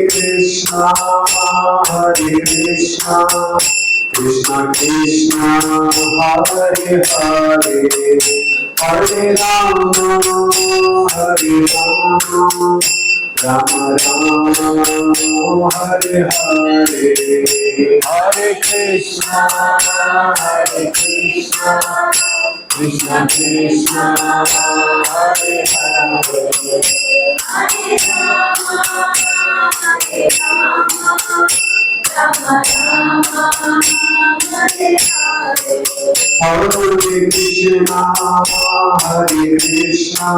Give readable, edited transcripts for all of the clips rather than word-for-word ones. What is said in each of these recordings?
Krishna, Hare Krishna, Krishna Krishna, Hare Hare, Hare Rama, Hare Rama, Rama Rama, Hare Hare, Hare Krishna, Krishna Krishna, Hare Hare, Hare Rama, Hare Rama, Rama Rama, Hare Hare, Hare Krishna, Hare Krishna,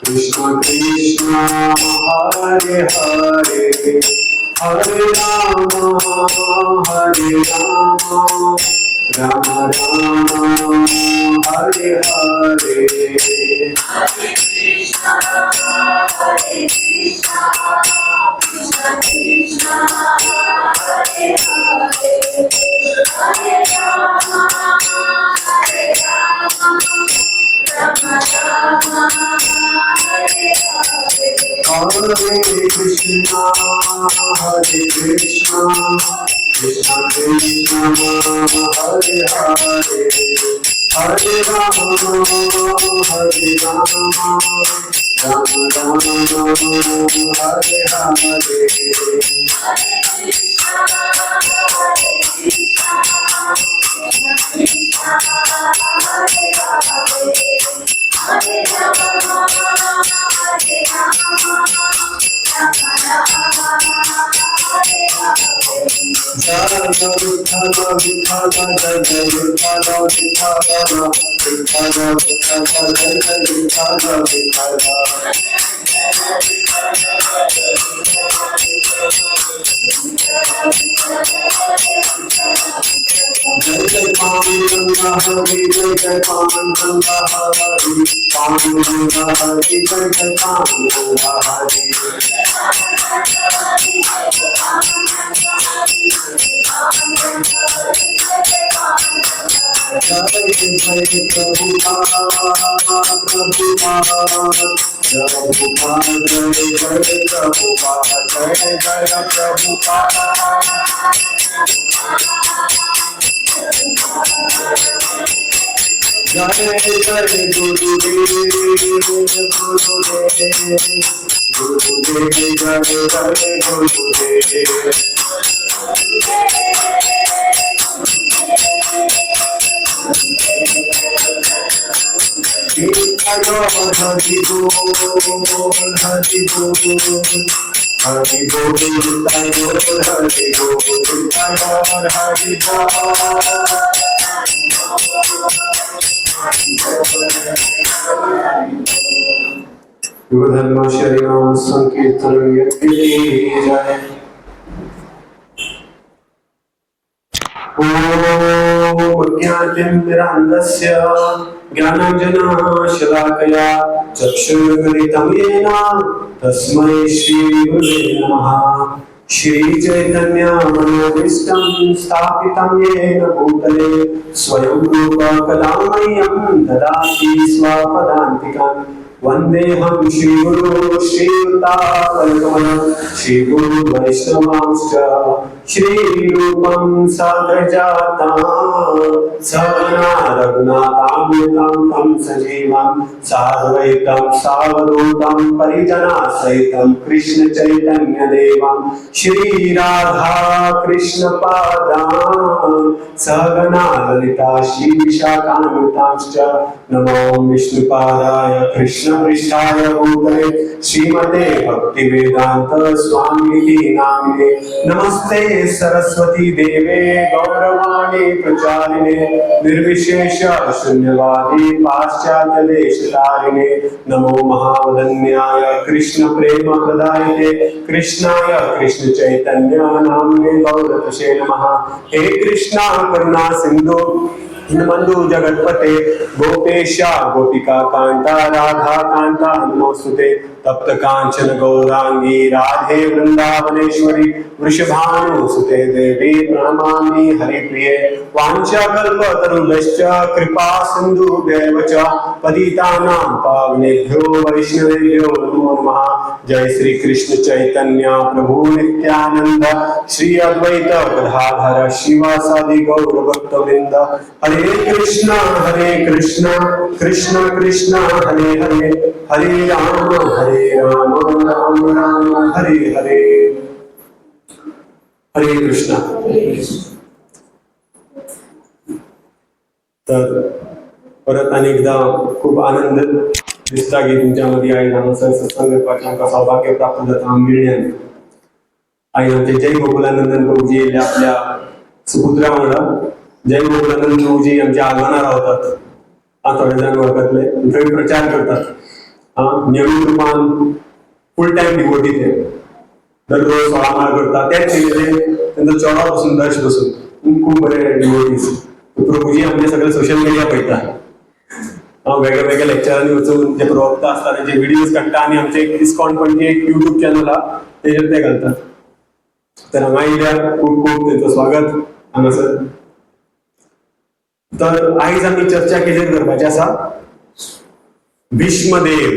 Krishna Krishna, Hare Hare, Hare Rama, Hare Rama, Rama Rama, Hare Hare, Hare Krishna, Hare Krishna, Krishna Krishna, Hare Hare, Hare Rama, Hare Rama, Rama Rama, Hare Hare, Hare Krishna, Hare Krishna, Krishna Krishna, Hare Hare, Hare Rama, Hare Rama, Rama Rama, Hare Hare, Hare Krishna, Hare Krishna, Krishna Krishna, Hare Hare, Hare Rama, Hare Rama, Rama Rama, Hare Hare. Jai Vitthala Vitthala Jai Vitthala Vitthala Vitthala Vitthala Jai Vitthala Vitthala. Jai Jai Panduranga Hari, Jai Jai Panduranga Hari, Panduranga Hari, Jai Jai Panduranga Hari. Jai Jai Prabhupada, Prabhupada, Prabhupada, Jai Jai Prabhupada, Jai Jai Prabhupada. Jai Jai Gurudev, Gurudev, Jai Jai Gurudev. Hari Bol, Hari Bol, Hari Bol, Hari Bol, Hari Bol. धर्म श्री राम संकीर्तन की जय। ओम ज्ञानतिमिरान्धस्य ज्ञानाञ्जनशलाकया चक्षुरुन्मिलितं येन तस्मै श्रीगुरुवे नमः। श्रीचैतन्यमनोभीष्टं स्थापितं येन भूतले स्वयं रूप कदा मह्यं ददाति स्वपदान्तिकम्। वन्देऽहं श्रीगुरो श्रीयुतापल्कमलं श्रीगुरु वैष्णवांश्च श्रीरूपं साग्रजातं सहगना रघुनाथान्वितं तं सजीवं साद्वैतं सावधूतं परिजनसहितं कृष्ण चैतन्यदेवं श्रीराधा कृष्णपादान् सहगना ललिता श्रीविशाखान्वितांश्च नमो विष्णुपादाय कृष्णपृष्ठाय भूतले श्रीमते भक्तिवेदांत स्वामिनिधि नामिने नमस्ते सरस्वती देवे गौरवाणी प्रचारिणे निर्विशेष शून्यवादी पाश्चात्य देशतारिणे नमो महावदन्याय कृष्ण प्रेम प्रदायते कृष्णाय कृष्ण चैतन्य नामिने गौरतसे नमः। हे कृष्णा करुणा सिंधु हिमंदु जगतपते गोपेशा गोपिका कांता राधा कांता नमोस्तुते तप्त कांचन गौरांगी राधे वृंदावनेश्वरी वृषभानुसुते देवी प्रणमामि हरिप्रिये वाञ्छाकल्पतरुभ्यश्च कृपा सिन्धुभ्येव च पतितानां पावनेभ्यो वैष्णवेभ्यो नमो नमः। जय श्री कृष्ण चैतन्य प्रभु नित्यानंद श्री अद्वैत गदाधर शिवासादि गौर भक्तवृंद। हरे कृष्ण कृष्ण कृष्ण हरे हरे हरे राम राम राम हरे हरे। हरे कृष्ण। तर परत अनेकदा खूप आनंद दिसता की तुमच्यामध्ये आई नामाचं सत्संग करण्याचा सौभाग्य प्राप्त जाता मिळण्याने। आई आमचे जय गोकुलानंदन प्रभूजी आपल्या सुपुत्रा वांगडा जय गोकुलानंद प्रभूजी आमच्या आगमनार रावतात। थोडे जण वळखतले थंय प्रचार करतात। नियमित रूपान फुल टाइम डिवोटी ते दररोज 16 माळ करतात। त्याच केलेले त्यांचा चोडा पासून दर्श बसून खूप बरे डिवोटीज। प्रभूजी आमचे सगळे सोशल मीडिया पळयतात। वेगळ्या वेगळ्या लेक्चरांनी वचून जे प्रवक्ता असतात त्यांचे व्हिडिओज काढतात आणि आमचे इस्कॉन पणजी एक युट्यूब चॅनल हा तेजेर ते घालतात। तर हांगा येयल्यार खूप खूप त्यांचं स्वागत हांगासर। तर आयज आमी चर्चा केजेर करपाची आसा भीष्मदेव।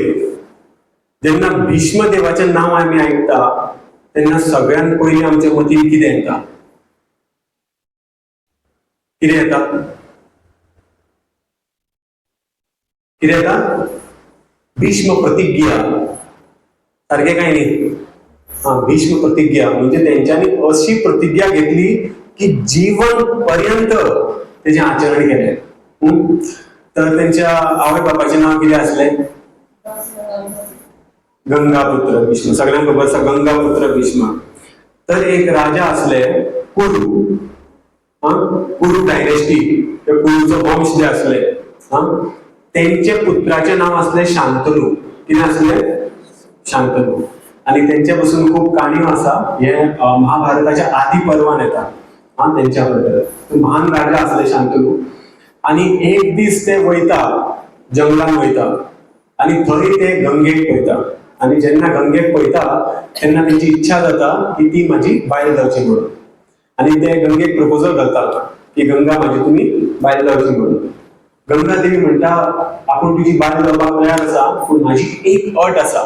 जेन्ना भीष्मदेवाचें नांव आमी आयकता तेन्ना सगळ्यात पयलीं आमच्या मतीन कितें येता? कितें येता? कितें येता? भीष्म प्रतिज्ञा। सारकें काय न्ही? भीष्म प्रतिज्ञा म्हणजे तेंच्यांनी अशी प्रतिज्ञा घेतली की जीवन पर्यंत तेजें आचरण केलें। तर तेंच्या आवय बापाचें नांव कितें आसलें? गंगापुत्र भीष्म। सगळ्यांक खबर आसा गंगापुत्र भीष्म। तर एक राजा आसले कुरु। कुरु डायनेस्टी, कुरुचो वंश जे आसले तेंचे पुत्राचें नांव आसलें शांतनु। कितें आसलें? शांतनु। आणि तेंच्या पासून खूप काणयो आसा। हे महाभारताच्या आदी पर्वान येता तेंच्या बद्दल। महान राजा आसले शांतनु। आणि एक दीस ते वयता जंगलान वयता आणि थंय ते गंगेक पळयता। आणि जेन्ना गंगेक पळयता तेन्ना तेंची इच्छा जाता की ती म्हाजी बायल जावची म्हणून। आणि ते गंगेक प्रपोजल घालता की गंगा म्हाजी तुमी बायल जावची म्हणून। गंगा देवी म्हणटा आपूण तुजी बायल जावपाक तयार आसा पूण म्हाजी एक अट आसा।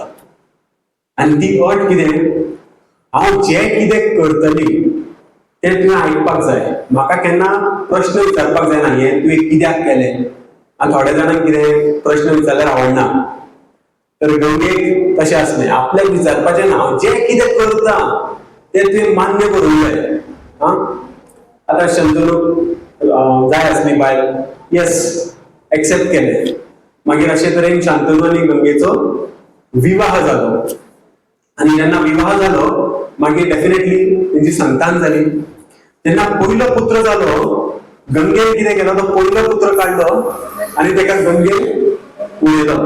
आणि ती अट कितें? हांव जे कितें करतली ते तुवें आयकपाक जाय। म्हाका केन्ना प्रश्न विचारपाक जायना हे तुवें कित्याक केलें। आनी थोड्या जाणांक कितें प्रश्न विचारल्यार आवडना। तर गंगेक तशें आसलें आपल्याक विचारपाचें ना, हांव जे कितें करता ते तुवें मान्य करूंक जाय। आतां शंतनूक जाय आसली बायल, येस एक्सेप्ट केलें। मागीर अशे तरेन शांतनू आनी गंगेचो विवाह जालो। आणि जेन्ना विवाह जालो मागीर डेफिनेटली तेंची संतान जाली। जेन्ना पयलो पुत्र जालो गंगेन कितें केलो तो पयलो पुत्र काडलो आणि तेका गंगेन उडयलो।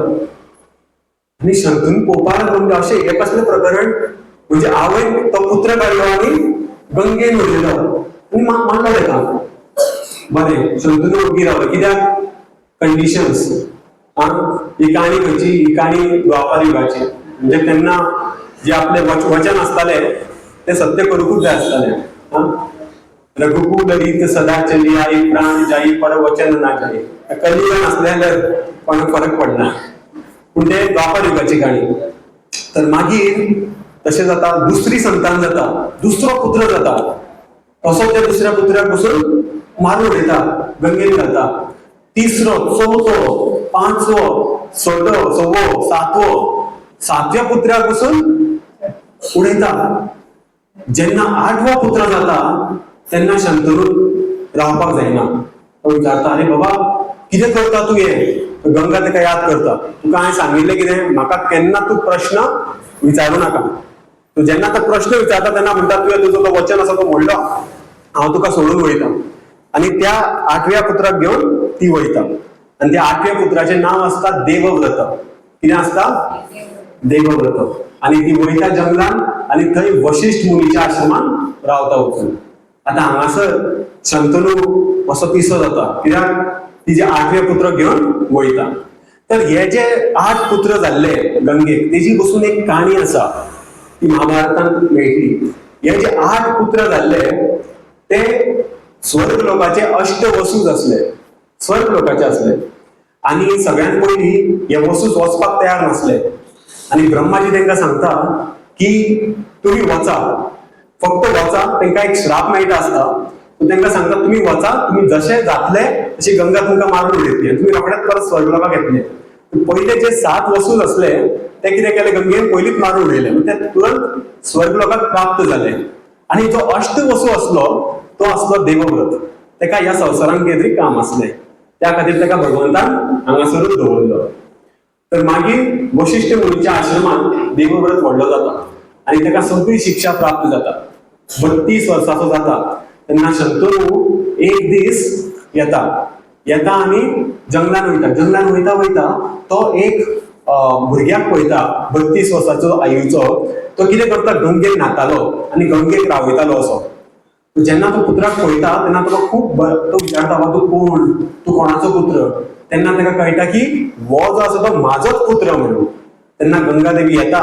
आणि शंतनून पळोवपाक लागलो म्हणजे अशें हे कसलें प्रकरण? म्हणजे आवयन तो पुत्र काडलो आणि गंगेन उडयलो आणि मारलो तेका। बरें, शंतनू ओग्गी रावलो कित्याक? कंडिशन्स। ही काणी खंयची? ही काणी द्वापार युगाची। म्हणजे तेन्ना जे आपले वचन असताले ते सत्य करूंकूच जाय आसताले। रघुकुल रीत सदा चली आई प्राण जाई पर वचन ना जाई। कलियुगान असले जाल्यार कोणाक फरक पडना पूण ते द्वापार युगाची काणी। तर मागीर तशें जाता दुसरी संतान जाता, दुसरो पुत्र जाता। तसो त्या दुसऱ्या पुत्राक पसून मारून उडयता, गंगेन घालता। तिसरो, चवथो, पांचवो, सवो, सातव्या पुत्राक पसून उडयता। जेन्ना 8वो पुत्र जाता तेन्ना शंतनू रावपाक जायना। तो विचारता अरे बाबा कितें करता तूं हे? गंगा तेका याद करता, तुका हांवें सांगिल्लें कितें म्हाका केन्ना तूं प्रश्न विचारूं नाका। तूं जेन्ना तो प्रश्न विचारता तेन्ना म्हणटा तुवें तुजो तो वचन आसा तो मोडलो, हांव तुका सोडून वयता। आणि त्या 8व्या पुत्राक घेवन ती वयता। आणि त्या 8व्या पुत्राचें नांव आसता देवव्रत। कितें आसता? देवव्रत। आणि ती वयता जंगलान आणि थंय वशिष्ठ मुनीच्या आश्रमान रावता वचून। आता हांगासर शंतनू असो पिसो जाता कित्याक तिजे 8वें पुत्र घेवन वयता। तर हे जे 8 पुत्र जाल्ले गंगेक तेजी बसून एक काणी आसा ती महाभारतांत मेळटली. हे जे 8 पुत्र जाल्ले ते स्वर्ग लोकाचे अष्टवसूज असले, स्वर्ग लोकाचे असले. आणि सगळ्यात पयलीं हे वसूज वचपाक तयार नासले आणि ब्रह्माजी तांकां सांगता की तुम्ही वचा, फक्त वचा. तांकां एक श्राप मेळटा आसता, तांकां सांगता तुम्ही वचा, तुम्ही जशे जातले तशी गंगा तुमकां मारून उडयतली आणि तुम्ही रोखडेच परत स्वर्ग लोकाक येतले. पहिले जे 7 वसूज असले ते कितें केले, गंगेन पयलींच मारून उडयले, ते तुरंत स्वर्ग लोकाक प्राप्त झाले. आणि जो अष्टवसू असलो तो असलो देवव्रत. तेका ह्या संवसारांत कितें तरी काम असलें, त्या खातीर तेका भगवंतान हांगासरूच दवरलो. तर मागीर वशिष्ठ मुनीच्या आश्रमांत देवव्रत व्हडलो जाता आणि तेका सगळी शिक्षा प्राप्त जाता. 32 वर्साचो जाता तेन्ना शंतनू एक दीस येता आनी जंगलान वयता तो एक भुरग्याक पळयता 32 वर्साचो आयुचो. तो कितें करता, गंगेक न्हातालो आनी गंगेक रावयतालो असो. जेन्ना तो पुत्राक पळयता तेन्ना तो खूब तो विचारता, तूं कोण, तूं कोणाचो पुत्र? तेन्ना ताका कळटा की हो जो आसा तो म्हाजोच पुत्र म्हणून. तेन्ना गंगा देवी येता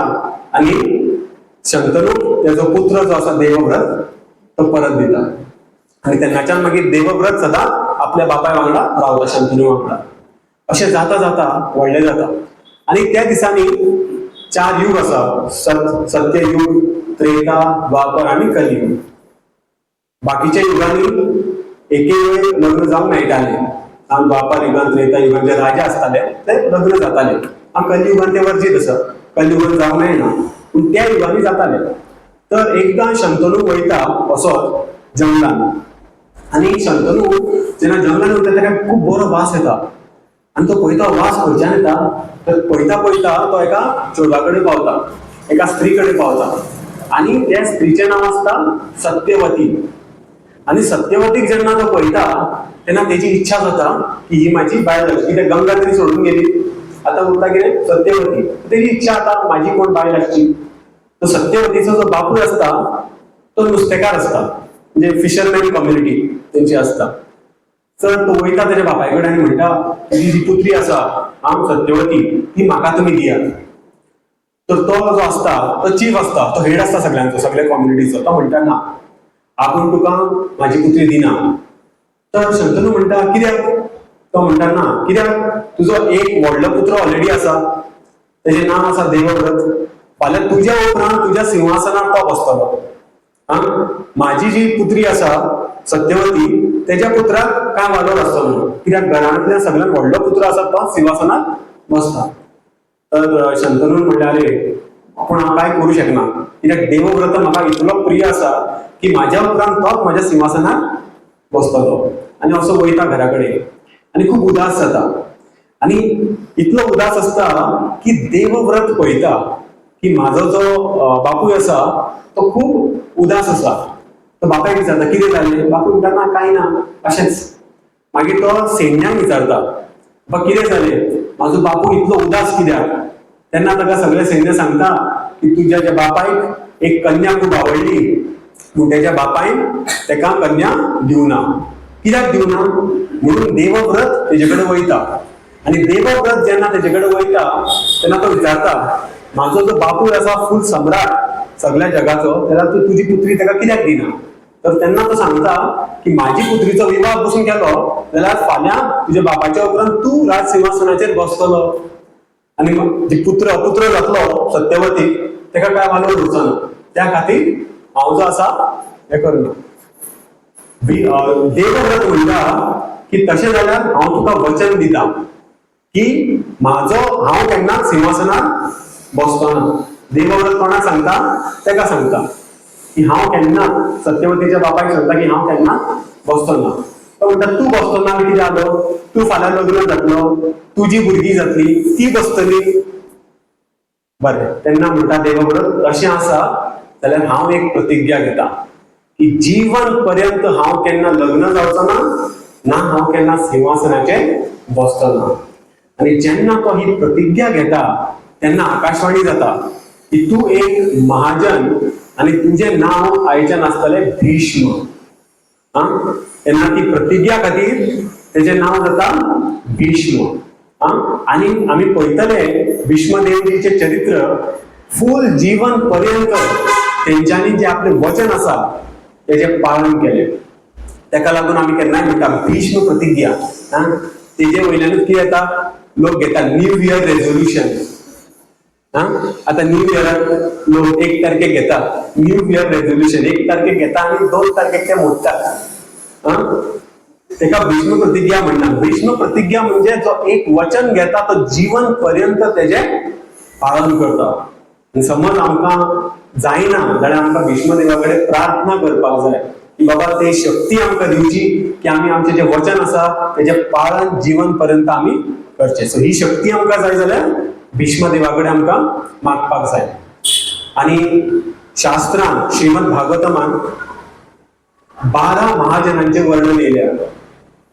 आनी शंतनूक तेजो पुत्र जो आसा देवव्रत तो परत दिता. आणि तेन्नाच्यान मागीर देवव्रत सदां आपल्या बापाय वांगडा रावता, शंतनू वांगडा. अशें जाता जाता व्हडलें जाता. आणि त्या दिसांनी 4 युग आसा, सत्ययुग, त्रेता, द्वापर आनी कलियुग. बाकीच्या युगांनी एके वेळ लग्न जावंक मेळटाले. द्वापर युगांत, त्रेता युगांत जे राजा आसताले ते लग्न जाताले. कलियुगांत ते वर्जीत आसा, कलियुगांत जावंक मेळना, पूण त्या युगांनी जाताले. तर एकदां शंतनू वयता असोच जंगलान आणि शंतनू जेन्ना जंगलान वयता तेका खूब बरो वास येता आणि तो पळयता वास खंयच्यान येता. तर पळयता तो एका चोडवा कडेन पावता, एका स्त्री कडेन पावता आणि त्या स्त्रीचें नांव आसता सत्यवती. आणि सत्यवतीक जेन्ना तो पळयता तेन्ना तेजी इच्छा जाता की ही म्हाजी बायल आसची, कित्याक गंगा तरी सोडून गेली, आतां उरता कितें, सत्यवती. तेजी इच्छा जाता म्हाजी कोण बायल आसची. तो सत्यवतीचो जो बापूय आसता तो नुस्तेकार आसता, म्हणजे फिशरमॅन कम्युनिटी तेंची आसता. तर तो वयता तेज्या बापाय कडेन आनी म्हणटा, तुजी जी पुत्री आसा सत्यवती ती म्हाका तुमी दियात. तर तो जो आसता तो चीफ आसता, तो हेड आसता सगळ्यांचो, सगळ्या कम्युनिटीचो. तो म्हणटा ना, आपूण तुका म्हाजी पुत्री दिना. तर शंतनू म्हणटा कित्याक? तो म्हणटा ना, कित्याक तुजो एक व्हडलो पुत्र ऑलरेडी आसा, तेजें नांव आसा देवव्रत. फाल्यां तुज्या उपरांत तुज्या सिंहासनार तो बसतलो. म्हाजी जी पुत्री आसा सत्यवती तेज्या पुत्राक कांय वालोर आसतलो, कित्याक घरांतल्यान सगळ्यान व्हडलो पुत्र आसा तो सिंहासनार बसता. तर शंतनून म्हणलें, अरे पूण हांव कांय करूं शकना, कित्याक देवव्रत म्हाका इतलो प्रिय आसा की म्हाज्या उपरांत तोच म्हाज्या सिंहासनार बसतलो. आनी असो वयता घरा कडेन आनी खूब उदास जाता. आनी इतलो उदास आसता की देवव्रत पळयता की म्हाजो जो बापूय आसा तो खूब उदास आसा. तो बापायक विचारता कितें जालें? बापूय म्हणटा ना, कांय ना, अशेंच. मागीर तो सैन्याक विचारता, कितें जालें, म्हाजो बापूय इतलो उदास कित्याक? तेन्ना ताका सगळें सैन्य सांगता की तुज्या बापायक एक कन्या खूब आवडली, पूण तेज्या बापायन तेका कन्या दिवना. कित्याक दिवना? म्हणून देवव्रत तेजे कडेन वयता आनी देवव्रत जेन्ना तेजे कडेन वयता तेन्ना तो विचारता, म्हाजो जो बापूय आसा फूल सम्राट सगळ्या जगाचो, तेन्ना तूं तुजी पुत्री तेका कित्याक दिना? तर तेन्ना तो सांगता की म्हाजी पुत्रीचो विवाह पसून केलो जाल्यार फाल्यां तुज्या बापाच्या उपरांत तूं राज सिंहासनाचेर बसतलो आनी जी पुत्र जातलो सत्यवती तेका काय वालोर उरचो ना. त्या खातीर हांव जो आसा हें करना. देवव्रत म्हणटा की तशें जाल्यार हांव तुका वचन दिता की हांव केन्ना सिंहासनार बसतो ना. देवव्रत कोणाक सांगता? तेका सांगता की हांव केन्ना, सत्यवतीच्या बापायक सांगता की हांव केन्ना बसतो ना. तो म्हणटा तूं बसतो ना कितें जालो? तूं फाल्यां लग्न जातलो, तुजी भुरगीं जातली, ती बसतली. बरें. तेन्ना म्हणटा देवव्रत, तशें आसा जाल्यार हांव एक प्रतिज्ञा घेता की जीवन पर्यंत हांव केन्ना लग्न जावचो ना हांव केन्ना सिंहासनाचेर बसतो ना. आनी जेन्ना तो ही प्रतिज्ञा घेता तेन्ना आकाशवाणी जाता की तूं एक महाजन आनी तुजें नांव आयच्यान आसतलें भीष्म. तेन्ना ती प्रतिज्ञा खातीर तेजें नांव जाता भीष्म. आणि आम्ही पळयतले भीष्मदेवजीचे चरित्र फूल जीवन पर्यंत तेंच्यांनी जे आपले वचन आसा तेजे पालन केले. तेका लागून आम्ही केन्नाय म्हणटा भीष्म प्रतिज्ञा. तेजे वयल्यानूच कितें जाता, लोक घेता न्यू इयर रेझोल्युशन. आता न्यू इयराक लोक 1 तारखेक घेता न्यू इयर रेझोल्युशन, 1 तारखेक घेता आणि 2 तारखेक ते मोडटात. तेका भीष्म प्रतिज्ञा म्हणना. भीष्म प्रतिज्ञा म्हणजे जो एक वचन घेता तो जीवन पर्यंत तेजे पालन करता. आणि समज आमकां जायना जाल्यार आमकां भीष्मदेवा कडेन प्रार्थना करपाक जाय की बाबा ते शक्ती आमकां दिवची की आमी आमचें जें वचन आसा तेजें पालन जीवन पर्यंत आमी करचें. सो ही शक्ती आमकां जाय जाल्यार भीष्मदेवा कडेन आमकां मागपाक जाय. आणि शास्त्रांत श्रीमद भागवतमान 12 महाजनांचे वर्णन येयलें.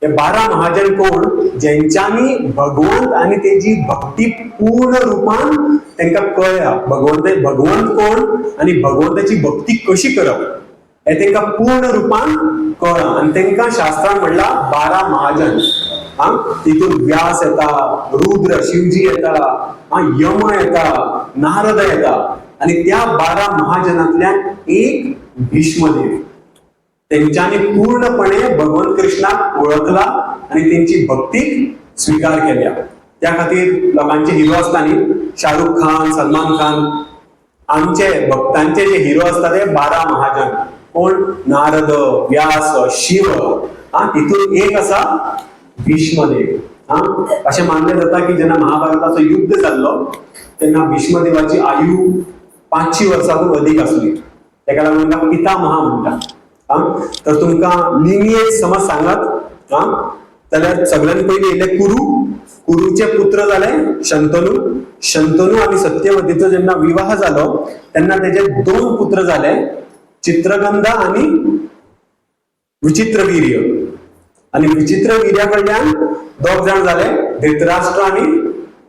हे 12 महाजन कोण, ज्यांच्यानी भगवंत आणि तेजी भक्ती पूर्ण रूपान तांकां कळ्ळ्या. भगवंत कोण आणि भगवंताची भक्ती कशी करप हे तांकां पूर्ण रूपान कळ्ळां. आणि तांकां शास्त्रांत म्हणला 12 महाजन. तितून व्यास येता, रुद्र शिवजी येता, यम येता, नारद येता. आणि त्या 12 महाजनांतल्यान एक भीष्मदेव. त्यांच्यानी पूर्णपणे भगवंत कृष्णाक ओळखला आणि त्यांची भक्तीक स्वीकार केल्या. त्या खातीर लोकांचे हिरो असता न्ही, शाहरुख खान, सलमान खान, आमचे भक्तांचे जे हिरो असता ते 12 महाजन. कोण? नारद, व्यास, शिव. तितून एक असा भीष्मदेव. असे मानले जाता की जेन्ना महाभारताचं युद्ध जाल्लो तेन्ना भीष्मदेवाची आयु 500 वर्सांकून अधिक आसली. तेका लागून ताका पितामहा म्हणटात. तर तुमकां लिनिएज समज सांगत जाल्यार सगळ्यात पयलीं येयले कुरूचे पुत्र जाले शंतनू. शंतनू आणि सत्यवतीचो जेन्ना विवाह जालो तेन्ना तेजे 2 पुत्र जाले, चित्रगंधा आणि विचित्रवीर्य. आणि विचित्रवीर्या कडल्यान 2 जाण जाले, धृतराष्ट्र आणि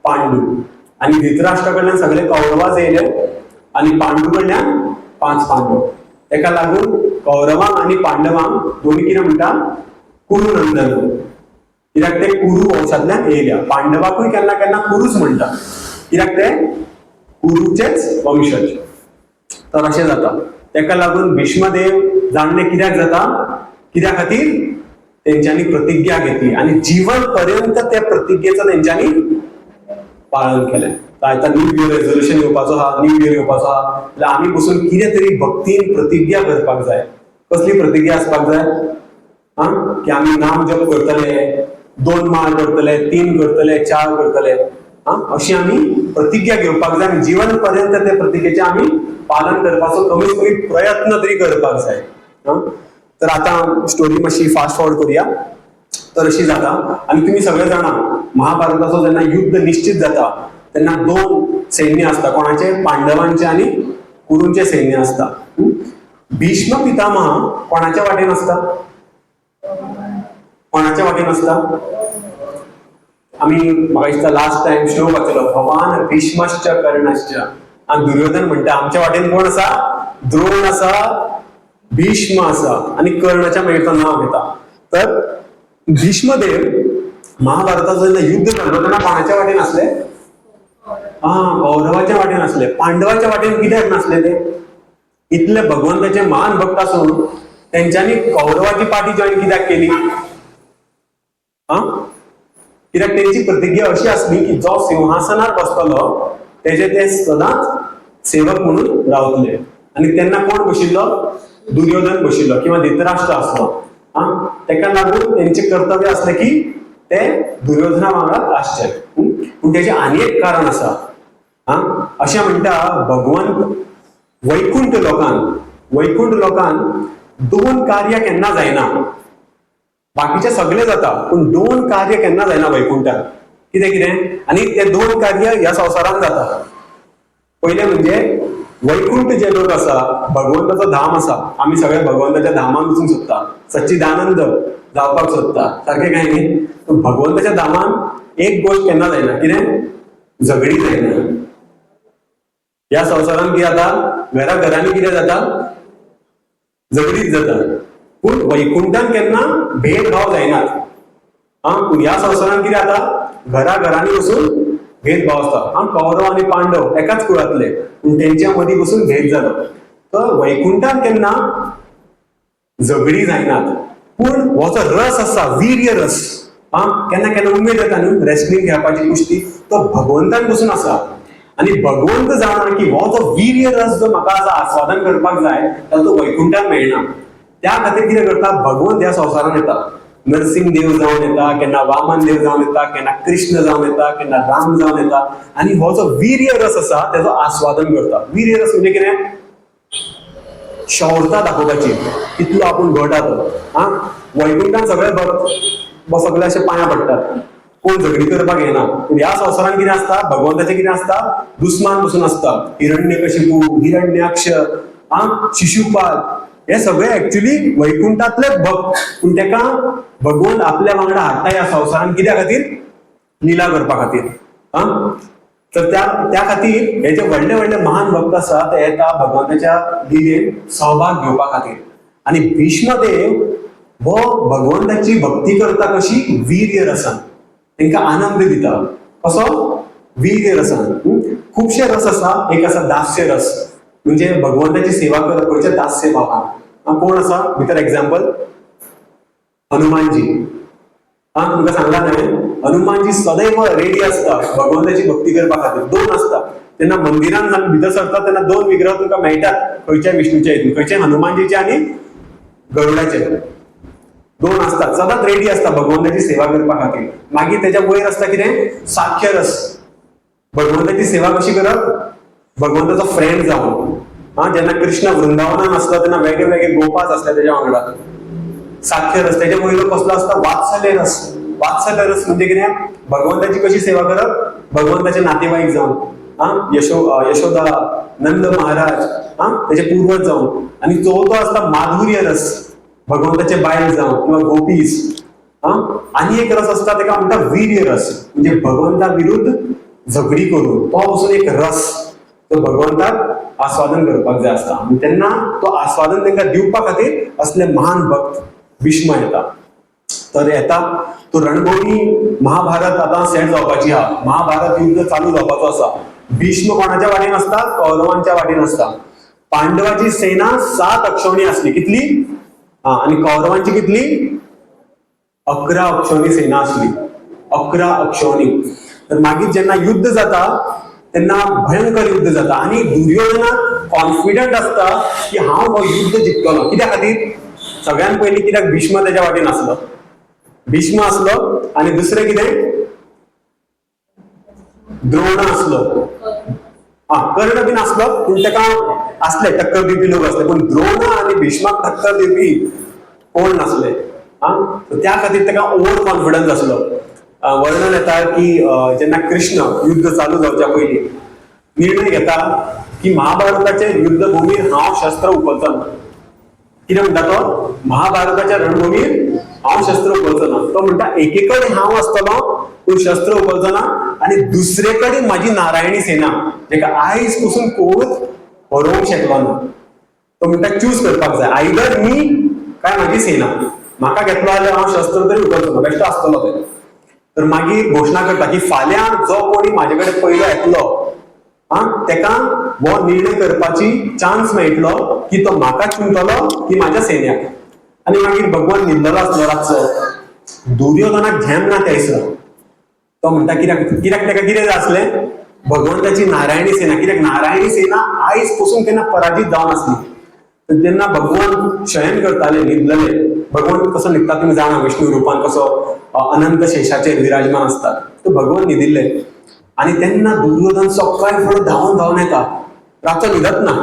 पांडू. आणि धृतराष्ट्रा कडल्यान सगळे कौरवाच येयले आणि पांडू कडल्यान 5 पांडव. तेका लागून कौरवांक आणि पांडवांक दोन्ही कितें म्हणटा, कुरुनंदन. कित्याक ते कुरु वंशांतल्यान येयल्या. पांडवाकूय केन्ना केन्ना कुरुच म्हणटा, कित्याक ते कुरुचेच वंशज. तर अशें जाता. तेका लागून भीष्मदेव जाणले कित्याक जाता, कित्या खातीर तेंच्यांनी प्रतिज्ञा घेतली आणि जीवन पर्यंत त्या प्रतिज्ञेचं तेंच्यांनी पालन केलें. आतां न्यू इयर रेझोल्युशन येवपाचो आहा, न्यू इयर येवपाचो आहा, जाल्यार आमी पसून कितें तरी भक्तीन प्रतिज्ञा करपाक जाय. कसली प्रतिज्ञा आसपाक जाय? की आमी नाम जप करतले, 2 माळ करतले, 3 करतले, 4 करतले. अशी आमी प्रतिज्ञा घेवपाक जाय. जीवन पर्यंत त्या प्रतिज्ञेचे आमी पालन करपाचो कमीत कमी प्रयत्न तरी करपाक जाय. तर आता स्टोरी मातशी फास्ट फॉरवर्ड करूया. तर अशी जाता. आणि तुम्ही सगळे जाणा महाभारताचो जेन्ना युद्ध निश्चित जाता तेन्ना 2 सैन्य असता. कोणाचे? पांडवांचे आणि कुरूंचे सैन्य असता. भीष्म पितामह कोणाच्या वाटेन असता? कोणाच्या वाटेन असता? आम्ही म्हाका दिसता लास्ट टाइम श्लोक वाचलो, भवान भीष्मश्च कर्णश्च. आणि दुर्योधन म्हणटा आमच्या वाटेन कोण असा? द्रोण असा, भीष्म असा आणि कर्णाच्या मागीर नाव घेता. तर भीष्मदेव महाभारताचं जेन्ना युद्ध जाल्लो तेन्ना कोणाच्या वाटेन असले? कौरवाच्या वाटेन असले. पांडवाच्या वाटेन कित्याक नासले ते? इतले भगवंताचे महान भक्त असून तेंच्यांनी कौरवाची पार्टी जॉईन कित्याक केली? कित्याक तेंची प्रतिज्ञा अशी असली की जो सिंहासनार बसतलो तेजे ते सदांच सेवक म्हणून रावतले. आणि तेन्ना कोण बशिल्लो? दुर्योधन बशिल्लो किंवा धृतराष्ट्र असलो. तेका लागून तेंचे कर्तव्य असले की ते दुर्योधना वांगडा आसचे. पूण तेचे आनी एक कारण आसा. अशें म्हणटा भगवंत वैकुंठ लोकान 2 कार्य केन्ना जायना. बाकीचे सगळे जाता पूण 2 कार्य केन्ना जायना वैकुंठात. कितें? आणि ते 2 कार्य ह्या संवसारांत जाता. पहिले म्हणजे वैकुंठ जे लोक आसा, भगवंताचो धाम आसा, आमी सगळे भगवंताच्या धामान वचूंक सोदता, सच्चिदानंद जावपाक सोदता, सारखें काय न्ही? भगवंताच्या धामान एक गोष्ट केन्ना जायना. कितें? झगडी जायना. ह्या संवसारांत कितें जाता? घरांनी कितें जाता? झगडीच जाता. पूण वैकुंठान केन्ना भेदभाव जायनात. पूण ह्या संवसारांत कितें जाता? घराघरांनी बसून भेदभाव असता. कौरव आणि पांडव एकाच कुळातले, पण त्यांच्या मध्ये बसून भेद झालो. तर वैकुंठात केन्ना झगडी जायनात, पूण हो जो रस आसा वीर्य रस, केन्ना केन्ना उमेद येता न्हू रेसलिंग खेळपाची कुस्ती, तो भगवंतान बसून आसा. आणि भगवंत जाणा की हो जो वीर्य रस जो म्हाका आसा आस्वादन करपाक जाय तो वैकुंठात मेळना. त्या खातीर कितें करता, भगवंत ह्या संवसारान येता. नरसिंह देव जावन येता, केन्ना वामन देव जावन येता, केन्ना कृष्ण जावन येता, केन्ना राम जावन येता, आणि हो जो वीर्य रस आसा तेजो आस्वादन करता. वीर्य रस म्हणजे कितें, शौर्यता दाखोवपाची, कितलो आपूण घट तो. वैकुंठान सगळे सगळे असे पांया पडटात, कोण झगडी करपाक येना. ह्या संवसारान कितें आसता, भगवंताचें कितें आसता, दुस्मान पसून आसता. हिरण्यकशिपू, हिरण्याक्ष, शिशुपाल, हे सगळे ऍक्च्युली वैकुंठातले भक्त, पूण तेका भगवंत आपल्या वांगडा हाडटा ह्या संवसारान कित्या खातीर, लिला करपा खातीर. तर त्या खातीर हे जे व्हडले व्हडले महान भक्त आसा ते येता भगवंताच्या लिलेन सहभाग घेवपा खातीर. आणि भीष्मदेव हो भगवंताची भक्ती करता कशी, वीर्य रसान, तांकां आनंद दिता. कसो, वीर्य रसान. खुबशे रस आसा. एक आसा दास्य रस, म्हणजे भगवंताची सेवा करपाचे दास्य भावान. कोण आसा भितर एक्झाम्पल, हनुमानजी. तुमकां सांगला न्हय, हनुमानजी सदैव रेडी असता भगवंताची भक्ती करपा खातीर. दोन असता, तेन्ना मंदिरान भितर सरता तेन्ना दोन विग्रह तुमकां मेळटात, खंयच्या विष्णूच्या हितून, खंयचे हनुमानजीचे आणि गरुडाचे. दोन असतात, सदांच रेडी असता भगवंताची सेवा करपा खातीर. मागीर तेच्या वयर असता कितें, साख्य रस. भगवंताची सेवा कशी करप, भगवंताचो फ्रेंड जावन. जेन्ना कृष्ण वृंदावनान आसलो तेन्ना वेगळे वेगळे गोपास असले तेच्या वांगडा. साख्य रस. तेच्या वयलो कसलो असता, वात्सल्य रस. वात्सल्य रस म्हणजे कितें, भगवंताची कशी सेवा करप, भगवंताचे नातेवाईक जावन. यशोदा, नंद महाराज, त्याचे पूर्वज जावन. आणि चवथो असता माधुर्य रस, भगवंताचे बायल जावन किंवा गोपीस. आणि एक रस असता तेका म्हणटा वीर्य रस, म्हणजे भगवंता विरुद्ध झगडी करून तो पासून एक रस तो भगवंताक आस्वादन करपाक जाय असता. आणि तेन्ना तो आस्वादन तांकां दिवपा खातीर असले महान भक्त भीष्म येता. तर येता तो रणभूमी महाभारत आता सेट जावपाची हा. महाभारत युद्ध चालू जावपाचो आसा. भीष्म कोणाच्या वाटेन असता, कौरवांच्या वाटेन असता. पांडवाची सेना 7 अक्षौणी असली, कितली, आणि कौरवांची कितली, 11 अक्षौणी सेना असली. 11 अक्षौणी. तर मागीर जेन्ना युद्ध जाता तेन्ना भयंकर युद्ध जाता. आणि दुर्योधना कॉन्फिडंट असता की हांव हो युद्ध जिखतलो. कित्या खातीर, सगळ्यात पयलीं कित्याक भीष्म तेच्या वाटेन आसलो. भीष्म असलो, आणि दुसरे कितें, द्रोण असलो. कर्ण बीन असलो, पूण तेका असले टक्कर दिवपी लोक असले, पण द्रोण आणि भीष्माक टक्कर दिवपी कोण नसले. त्या खातीर तेका ओव्हर कॉन्फिडन्स असलो. वर्णन येता की जेन्ना कृष्ण युद्ध चालू जावच्या पयलीं निर्णय घेता की महाभारताचे युद्ध भूमीर हांव शस्त्र उखलचो ना. कितें म्हणटा तो, महाभारताच्या रणभूमीर हांव शस्त्र उखलचो ना. तो म्हणटा एके कडेन हांव आसतलो पूण शस्त्र उखलचो ना, आणि दुसरे कडेन म्हाजी नारायणी सेना जेका आयज पसून कोणूच हरोवंक शकलो ना. तो म्हणटा चूज करपाक जाय, आयदर मी काय म्हाजी सेना. म्हाका घेतलो जाल्यार हांव शस्त्र तरी उखलचो ना, बेश्टो आसतलो ते. तर मागीर घोशणा करता की फाल्यां जो कोणी म्हाजे कडेन पयलो येतलो तेका हो निर्णय करपाची चान्स मेळटलो की तो म्हाका चुनतलो की म्हाज्या सेन्याक. आणि मागीर भगवान न्हिदलेलो आसलो रातचो. दुर्योधनाक झेम ना त्या दिसा. तो म्हणटा कित्याक तेका कितें जाय आसलें, भगवंताची नारायणी सेना. कित्याक नारायणी सेना आयज पसून केन्ना पराजीत जावन आसली. जेन्ना भगवान शयन करताले, न्हिदलेले, भगवान कसो न्हिदता तुमी जाणा, विष्णू रुपान कसो अनंत शेषाचेर विराजमान असतात. तो भगवान न्हिदिल्ले. आणि तेन्ना दुर्योधन सकाळी फुडें धांवन धांवन येता, रातचो न्हिदत ना,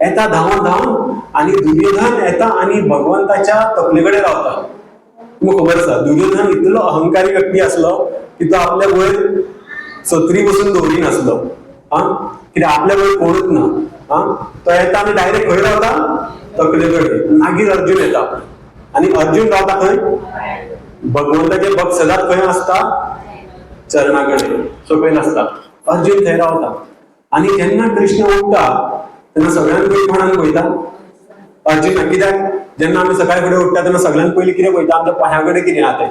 येता धांवन धांवन. आणि दुर्योधन येता आणि भगवंताच्या तकले कडेन रावता. तुमकां खबर आसा दुर्योधन इतलो अहंकारी व्यक्ती आसलो की तो आपल्या वयर सत्री बसून दवरी नासलो. कित्याक आपल्या वयर कोणूच ना. तो येता आणि डायरेक्ट खंय रावता, तकले कडेन. मागीर अर्जुन येता, आणि अर्जुन रावता खंय, भगवंताचे भक्त सदांच खंय आसता, चरणाकडे सकयल आसता. अर्जुन थंय रावता. आणि जेन्ना कृष्ण उठता तेन्ना सगळ्यांत पयलीं कोणाक पळयता, अर्जुन. कित्याक जेन्ना आमी सकाळी फुडें उठता तेन्ना सगळ्यांत पयलीं कितें पळयता, आमच्या पांया कडेन कितें आहा तें,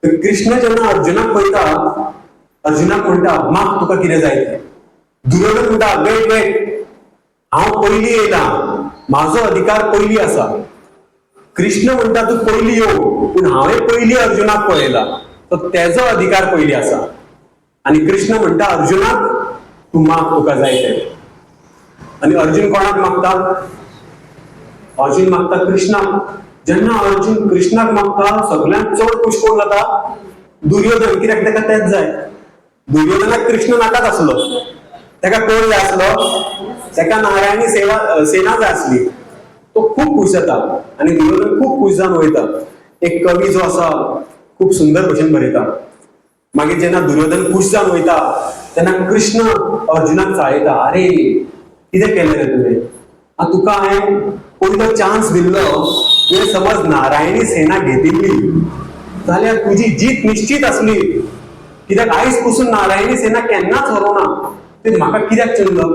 तर कृष्ण जेन्ना अर्जुनाक पळयता, अर्जुनाक म्हणटा माग तुका कितें जाय तें. दुर्योधन म्हणटा वेट वेट, हांव पयलीं येयला, म्हाजो अधिकार पयलीं आसा. कृष्ण म्हणटा तूं पयलीं यो, पूण हांवें पयलीं अर्जुनाक पळयला, तर तेजो अधिकार पयलीं आसा. आनी कृष्ण म्हणटा अर्जुनाक तूं माग तुका जाय तें. आनी अर्जुन कोणाक मागता? अर्जुन मागता कृष्णाक. जेन्ना अर्जुन कृष्णाक मागता सगळ्यांत चड खूश कोण जाता? दुर्योधन. कित्याक ताका तेच जाय. दुर्योधनाक कृष्ण नाकाच आसलो, ताका कोण जाय आसलो? ताका नारायणी सेना जाय आसली. तो खूप खुश जाता आनी दुर्योधन खूप खुश जावन वयता. एक कवी जो आसा खूप सुंदर भशेन बरयता, मागीर जेन्ना दुर्योधन खुश जावन वयता तेन्ना कृष्ण अर्जुनाक चाळयता, अरे कितें केलें रे तुवें? तुका हांवें पयलो चान्स दिल्लो, तुवें समज नारायणी सेना घेतिल्ली जाल्यार तुजी जीत निश्चित आसली. कित्याक आयज पसून नारायणी सेना केन्नाच हरोना. ते म्हाका कित्याक चिल्लो?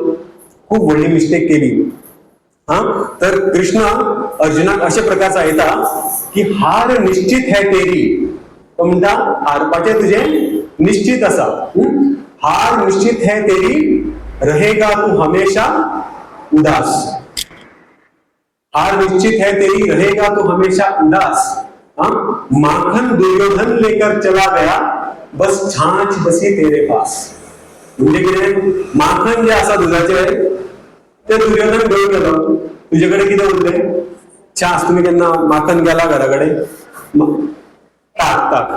खूप व्हडली मिस्टेक केली. तर कृष्ण अर्जुनाक अशे प्रकार चाळयता की हार निश्चित है तेरी. तो म्हणटा हारपाचें तुजें निश्चित आसा. हार निश्चित है तेरी, रहेगा तू हमेशा उदास. हार निश्चित है तेरी, रहेगा तू हमेशा उदास. माखन दुर्योधन लेकर चला गया, बस छाछ बसी तेरे पास. म्हणजे कितें? माखन जे आसा दुधाचें ते दुर्योधन घेवन गेलो. तुजे कडेन कितें उरलें? छास. तुम्ही केन्ना माखन गेला घरा कडेन? ताक.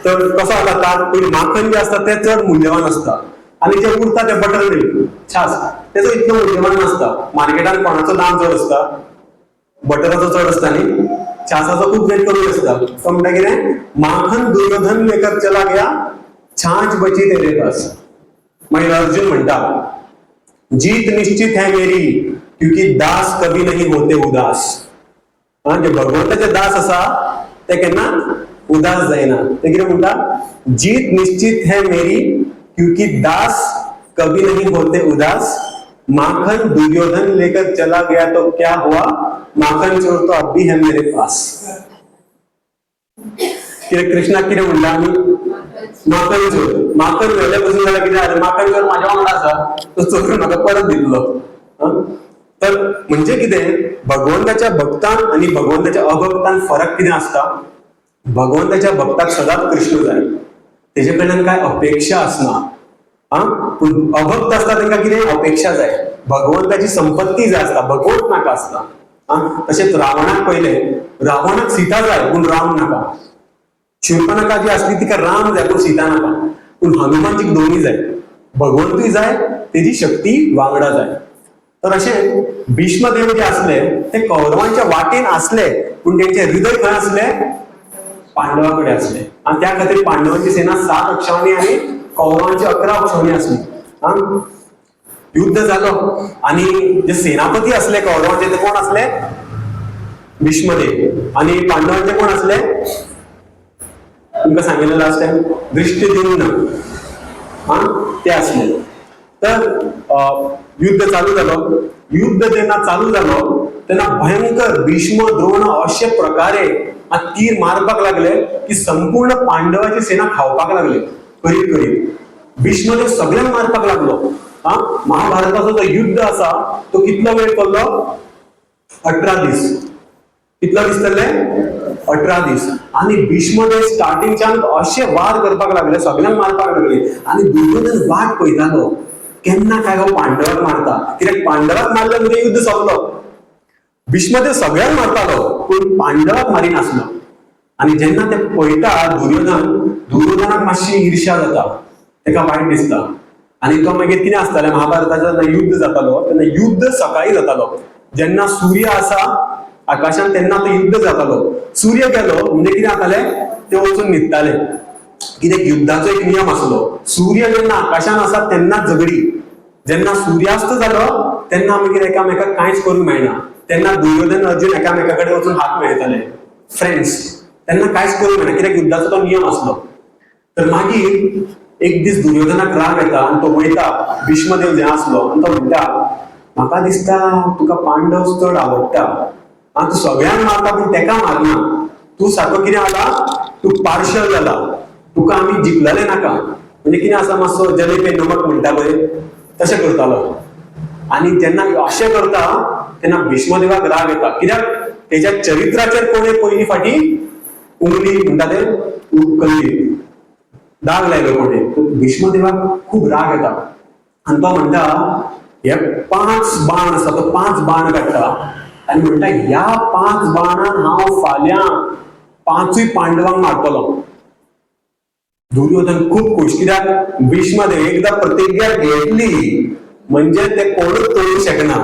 तर कसो आसा ताक? पयलीं माखन जे आसता तें चड मुल्यवान आसता आनी जे उरता तें बटर मिल्क, छास, तेजो इतलो मुल्यवान नासता. मार्केटान कोणाचो दाम चड आसता? बटराचो चड आसता न्ही, छासाचो खूब रेट कमी आसता. तो म्हणटा कितें? माखन दुर्योधन लेकर चला गया, छाछ बची तेरे पास. मागीर अर्जुन म्हणटा जीत निश्चित है मेरी, क्योंकि दास कभी नहीं होते उदास. जे भगवंताचे दास आसा ते केन्ना उदास जायना. ते कितें म्हणटा? जीत निश्चित है मेरी, क्योंकि दास कभी नहीं होते उदास. माखन दुर्योधन लेकर चला गया तो क्या हुआ, माखन चोर तो अब भी है मेरे पास. कितें कृष्णाक कितें म्हणटा आमी? माखन चोर. माखन व्हेल्यापासून जाल्यार कितें जालें? माखन चोर म्हाज्या वांगडा आसा, तो चोरून म्हाका परत दितलो. तर म्हणजे कितें? भगवंताच्या भक्तान आणि भगवंताच्या अभक्तान फरक कितें आसता? भगवंताच्या भक्ताक सदांच कृष्ण जाय, तेजे कडल्यान काय अपेक्षा आसना. पूण अभक्त आसता तांकां कितें अपेक्षा जाय? भगवंताची संपत्ती जाय आसता, भगवंत नाका आसता. तशेंच रावणाक पयलें, रावणाक सीता जाय पूण राम नाका. शूर्पणखा जी आसली तिका राम जाय पूण सीता नाका. पूण हनुमानजीक दोन्ही जाय, भगवंतूय जाय, तेजी शक्ती वांगडा जाय. तर अशें भीष्मदेव जे आसले ते कौरवांच्या वाटेन आसले, पूण तेंचे हृदय खंय आसले? पांडवाकडे आसले. आणि त्या खातीर पांडवांची सेना 7 अक्षांनी आणि कौरवांची 11 अक्षांनी आसली. युद्ध झालं आणि जे सेनापती असले कौरवांचे ते कोण असले? भीष्मदेव. आणि पांडवांचे कोण असले? तुमका सांगितलं लास्ट टाइम, दृष्टिद्युम्न. ते असले. तर युद्ध चालू झालं. युद्ध जेव्हा चालू झालं तेव्हा भयंकर भीष्म द्रोण अशा प्रकारे तीर मारपाक लागले की संपूर्ण पांडवाची सेना खावपाक लागले. करीत करीत भीष्मदेव सगळ्यांना मारपाक लागलो. महाभारताचा जो युद्ध असा तो कितला वेळ चललो? 18 दीस. कितला दीस चलले? 18 दीस. आणि भीष्मदेव स्टार्टिंगच्यान असे वार करपाक लागले, सगळ्यांना मारपाक लागले. आणि दुर्योधन वाट पळयतालो केन्ना काय हो पांडवाक मारता, कित्याक पांडवाक मारले म्हणजे युद्ध सोंपलो. भीष्मदेव सगळ्यांना मारतालो पूण पांडवाक मारिनासलो. आणि जेन्ना ते पळयता दुर्योधनाक मातशी ईर्ष्या जाता, तेका वायट दिसता. आणि तो मागीर कितें आसतालें, महाभारताचो जेन्ना युद्ध जातालो तेन्ना युद्ध सकाळी जातालो. जेन्ना सूर्य आसा आकाशान तेन्ना तो युद्ध जातालो. सूर्य गेलो म्हणजे कितें जातालें, ते वचून न्हिदताले. कित्याक युद्धाचो एक नियम आसलो, सूर्य जेन्ना आकाशान आसा तेन्नाच झगडी. जेन्ना सूर्यास्त जालो तेन्ना मागीर एकामेकाक कांयच करूंक मेळना. तेन्ना दुर्योधन अर्जुन एकामेका कडेन वचून हात मेळयताले, फ्रेंड्स. तेन्ना कांयच करूंक मेळना कित्याक युद्धाचो तो नियम आसलो. तर मागीर एक दीस दुर्योधनाक राग येता आणि तो वयता भीष्मदेव जे आसलो आणि तो म्हणटा, म्हाका दिसता तुका पांडव चड आवडटा. तू सगळ्यांक मारता पूण तेका मारना. तू सारको कितें आला, तू पार्शल जाला, तुका आमी जिखलेले नाका. म्हणजे कितें आसा, मातसो जलेबे नमक म्हणटा पळय तशें करतालो. आणि जेन्ना अशें करता तेन्ना भीष्मदेवाक राग येता. कित्याक तेच्या चरित्राचेर कोणें पयलीं फाटी उंगली म्हणटा ते उखल्ली, दाग लायलो कोणें. भीष्मदेवाक खूब राग येता आनी तो म्हणटा हे 5 बाण आसा, तो 5 बाण काडटा आनी म्हणटा ह्या 5 बाणान हांव फाल्यां 5 पांडवांक मारतलो. दुर्योधन खूब खुश, कित्याक भीष्मदेव एकदा प्रतिज्ञा घेतली म्हणजे ते कोणूच तोडू शकना.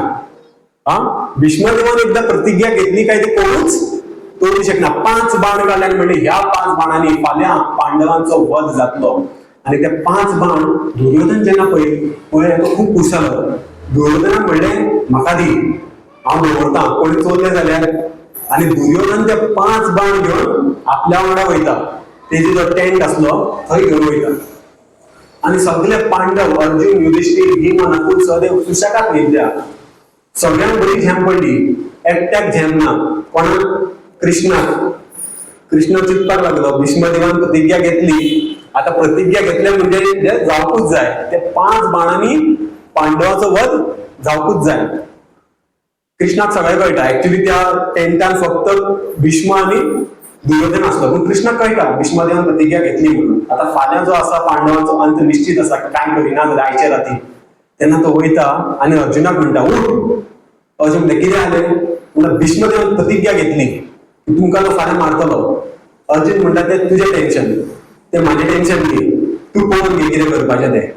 भीष्मदेवान एकदा प्रतिज्ञा घेतली काय ते कोणूच तोडू शकना. 5 बाण काडल्यान म्हणजे ह्या 5 बाणांनी फाल्यां पांडवांचो वध जातलो. आणि ते 5 बाण दुर्योधन जेन्ना पळय तो खूब खुश जालो. दुर्योधनाक म्हणलें म्हाका दी, हांव दवरतां, कोणी चोरले जाल्यार. आणि दुर्योधन ते 5 बाण घेवन आपल्या वांगडा वयता. तेजी जो टेंट आसलो थंय घेवन वयता. आणि सगळे पांडव अर्जुन, युधिष्ठिर, भीम, नकुल, सहदेव सुशेगाद न्हिदल्या. सगळ्यांक बरी झेम पडली, एकट्याक झेम ना. कोणाक? कृष्णाक. कृष्ण चिंतपाक लागलो, भीष्मदेवान प्रतिज्ञा घेतली, आता प्रतिज्ञा घेतल्या म्हणजे जावपूच जाय. ते 5 बाणांनी पांडवाचो वध जावपूच जाय. कृष्णाक सगळें कळटा. ऍक्च्युली त्या टेंटान फक्त भीष्म आणि दुर्योधन असलो, पण कृष्णाक कळटा भीष्मदेवान प्रतिज्ञा घेतली म्हणून. आता फाल्यां जो आसा पांडवांचो अंत निश्चित आसा, काय करिना जाल्यार आयचे राती. तेन्ना तो वयता आणि अर्जुनाक म्हणटा उठ. अर्जुन म्हणटा कितें जालें? म्हणटा भीष्मदेवान प्रतिज्ञा घेतली की तुमकां तो फाल्यां मारतलो. अर्जुन म्हणटा ते तुजें टेन्शन, ते म्हाजें टेन्शन घे, तू पळोवन घे कितें करपाचें तें.